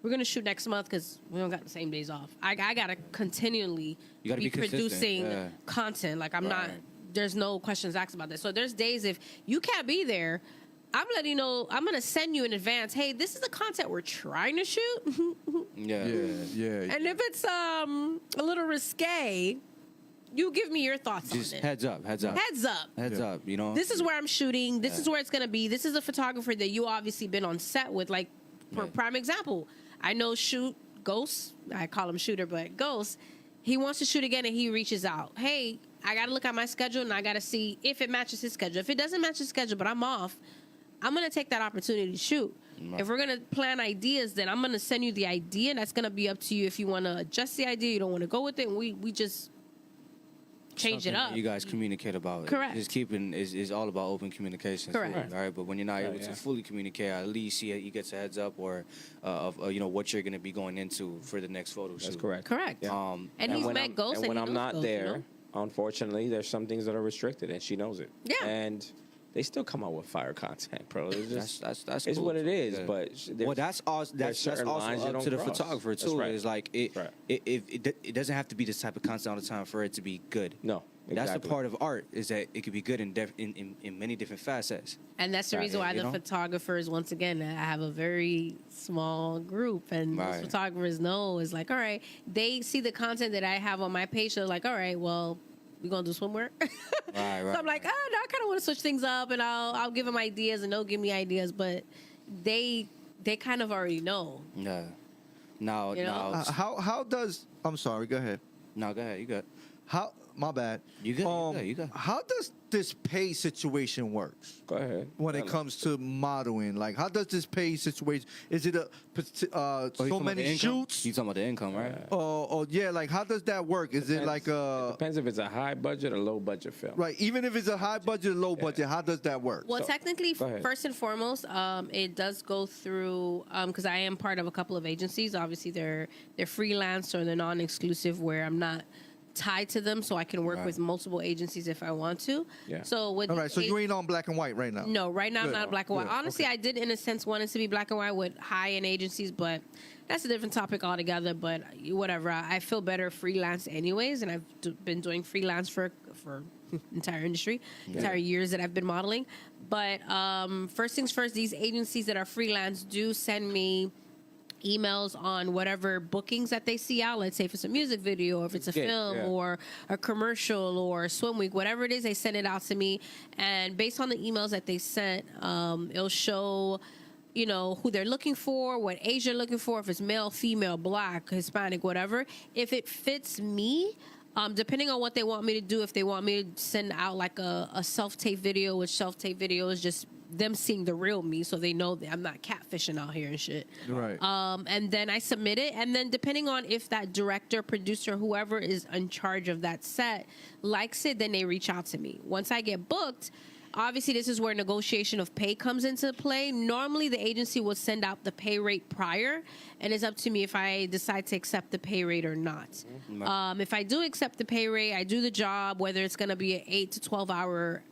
we're going to shoot next month because we don't got the same days off. I got to continually be producing content. Like, I'm not, there's no questions asked about this. So there's days if you can't be there, I'm letting you know, I'm going to send you in advance, hey, this is the content we're trying to shoot. Yeah. And if it's a little risque, you give me your thoughts on it. Heads up. Heads up. This is where I'm shooting. This is where it's going to be. This is a photographer that you obviously been on set with. Like, for prime example, I know Ghost. I call him Shooter, but Ghost. He wants to shoot again, and he reaches out. Hey, I got to look at my schedule, and I got to see if it matches his schedule. If it doesn't match his schedule, but I'm off, I'm going to take that opportunity to shoot. Right. If we're going to plan ideas, then I'm going to send you the idea, and that's going to be up to you if you want to adjust the idea, you don't want to go with it, and we just change it up. You guys communicate about. Correct. Just keeping is all about open communication. Correct. All right, but when you're not able to fully communicate, at least he gets a heads up or of what you're going to be going into for the next photo shoot. That's correct. Correct. Yeah. And he's met Ghost. And when I'm not there, unfortunately, there's some things that are restricted, and she knows it. Yeah. And they still come out with fire content, bro. It's just, that's it's cool. what it is. Yeah. But that's also up to the photographer too. Right. It's like it doesn't have to be this type of content all the time for it to be good. No. That's the Exactly. part of art, is that it could be good in many different facets. And that's the Right, reason why you the know? photographers, once again, I have a very small group, and Right. most photographers know is like, all right, they see the content that I have on my page, they're like, all right, well, we gonna do swimwear. Right, So I'm like, no, I kind of want to switch things up, and I'll give them ideas, and they'll give me ideas, but they kind of already know. Yeah. No, You know? no, How does I'm sorry, go ahead. no. Go ahead. You good? How my bad. You good, you good. How does this pay situation works Go ahead. when it comes to modeling? Like, how does this pay situation? Is it so many shoots? You talking about the income, right? Or yeah, like how does that work? Is it like Depends if it's a high budget or low budget film. right? Even if it's a high budget, or low budget, how does that work? Well, So, technically, go ahead. first and foremost, it does go through because I am part of a couple of agencies. Obviously, they're freelance or they're non-exclusive, where I'm not tied to them, so I can work Right. with multiple agencies if I want to. Yeah. So with All right, so you ain't on black and white right now. No, right now I'm Good. not black and white. Good. Honestly, I did in a sense want it to be black and white with high-end agencies, but that's a different topic altogether. But whatever, I feel better freelance anyways, and I've been doing freelance for entire industry, entire years that I've been modeling. But first things first, these agencies that are freelance do send me emails on whatever bookings that they see out. Let's say if it's a music video, or if it's a Yeah, film, yeah. or a commercial, or a swim week, whatever it is, they send it out to me. And based on the emails that they sent, it'll show, you know, who they're looking for, what age they're looking for, if it's male, female, black, Hispanic, whatever. If it fits me, depending on what they want me to do, if they want me to send out like a self-tape video, which self-tape video is just them seeing the real me, so they know that I'm not catfishing out here and shit. Right. And then I submit it, and then depending on if that director, producer, whoever is in charge of that set likes it, then they reach out to me. Once I get booked, obviously this is where negotiation of pay comes into play. Normally the agency will send out the pay rate prior, and it's up to me if I decide to accept the pay rate or not. If I do accept the pay rate, I do the job, whether it's going to be an 8 to 12 hour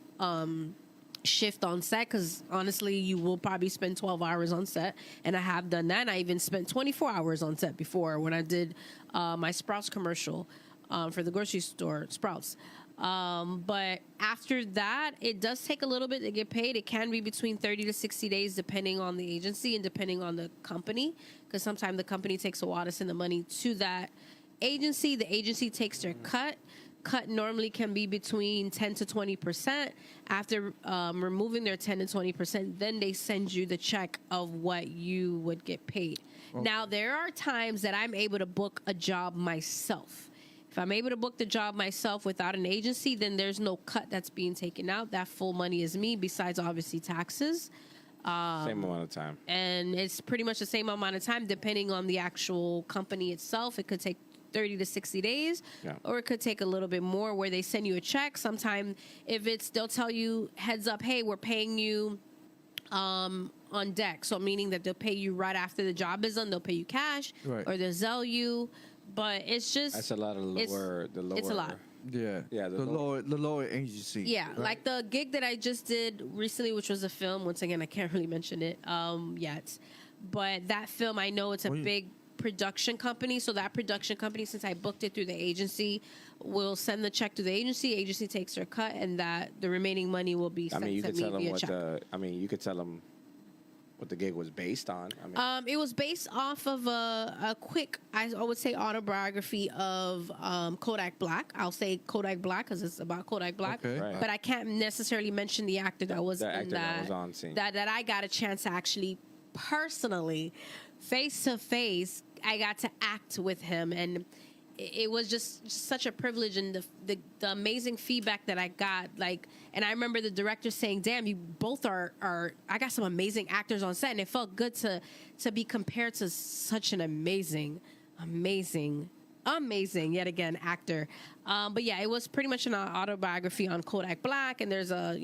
shift on set, because honestly you will probably spend 12 hours on set, and I have done that. And I even spent 24 hours on set before when I did my Sprouts commercial for the grocery store Sprouts. But after that, it does take a little bit to get paid. It can be between 30 to 60 days depending on the agency and depending on the company, because sometimes the company takes a while to send the money to that agency. The agency takes their cut normally can be between 10 to 20%. After removing their 10 to 20%, then they send you the check of what you would get paid. Now, there are times that I'm able to book a job myself. If I'm able to book the job myself without an agency, then there's no cut that's being taken out. That full money is me, besides obviously taxes. Same amount of time. And it's pretty much the same amount of time depending on the actual company itself. It could take 30 to 60 days, Yeah. or it could take a little bit more, where they send you a check. Sometimes they'll tell you heads up, hey, we're paying you on deck. So meaning that they'll pay you right after the job is done. They'll pay you cash, Right. or they'll Zelle you. But it's just, That's a lot of it's lower. it's a lot. Yeah. Yeah, The lower agency. Yeah, right? like the gig that I just did recently, which was a film. Once again, I can't really mention it yet, but that film, I know it's a big production company. So that production company, since I booked it through the agency, will send the check to the agency. Agency takes their cut, and that the remaining money will be I sent mean, you to could me tell them via what check. you could tell them what the gig was based on. I mean, It was based off of a quick, I would say, autobiography of Kodak Black. I'll say Kodak Black because it's about Kodak Black. Okay. Right. But I can't necessarily mention the actor that was The in actor that was on scene. That I got a chance to actually personally, face to face, I got to act with him, and it was just such a privilege, and the amazing feedback that I got, like, and I remember the director saying, damn, you both are I got some amazing actors on set, and it felt good to be compared to such an amazing yet again actor. But yeah, it was pretty much an autobiography on Kodak Black, and there's a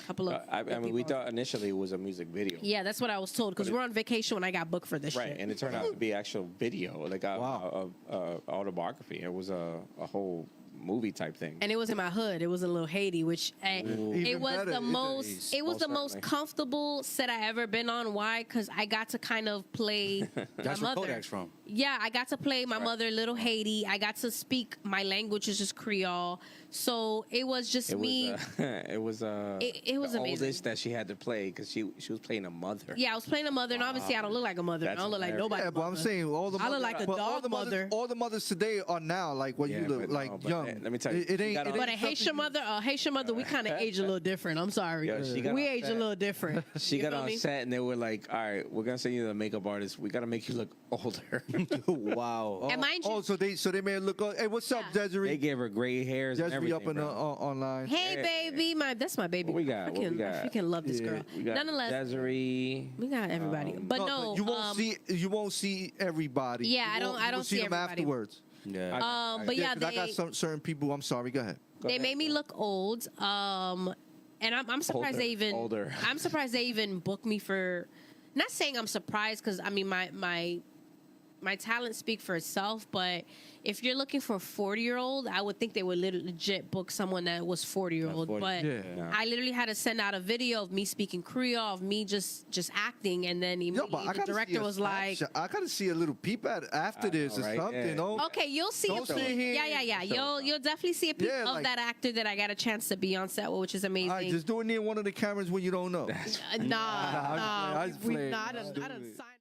couple of I mean, we thought initially it was a music video. yeah, that's what I was told, because we're on vacation when I got booked for this Right, shit. and it turned out to be actual video, like Wow. a autobiography. It was a whole movie type thing. And it was in my hood. It was in Little Haiti, which it Even was better. the most. It was Most the most certainly. comfortable set I ever been on. Why? Because I got to kind of play That's my where mother. Kodak's from. Yeah, I got to play my mother, Little Haiti. I got to speak my language, is just Creole. So it was just me. It was it was the amazing. oldest that she had to play because she was playing a mother. Yeah, I was playing a mother, and obviously I don't look like a mother. That's I don't look like hilarious. nobody. Yeah, but I'm saying all the I look mothers- like a but dog mother. All the mothers today are now like what Yeah, you look but like no, but young. let me tell you, it she ain't. got It on- But a ain't Haitian mother, we kind of age a little different. I'm sorry. Yo, she got We on age a set. little different. She You got feel on me? set and they were like, "All right, we're gonna send you to the makeup artist. We gotta make you look older." Wow. And mind you, Oh, so they made it look. Hey, what's up, Yeah. Desiree? They gave her gray hairs and Desiree everything. up in the, bro. online. hey baby, that's my baby. What we got? I What we freaking- got? I freaking love this Yeah, girl. We got Nonetheless, Desiree. we got everybody. but no, you won't see. You won't see everybody. Yeah, I You don't- won't- I you don't will see them everybody. afterwards. Yeah. But yeah, 'cause I got some certain people. I'm sorry. Go ahead. they made me look old. And I'm surprised Older, they even. older. I'm surprised they even booked me for. Not saying I'm surprised because I mean my talent speak for itself, but if you're looking for a 40-year-old, I would think they would legit book someone that was 40-year-old. 40. But Yeah. I literally had to send out a video of me speaking Creole, of me just acting, and then Yo, immediately but I the gotta director see a was like, snapshot. I gotta see a little peep at after I this know, or right? something. Yeah. No? okay, you'll see Don't a peep. sit here Yeah. and show You'll definitely see a peep Yeah, of like- that actor that I got a chance to be on set with, which is amazing. All right, just do it near one of the cameras when you don't know. Nah, I was playing. I I was done playing. signed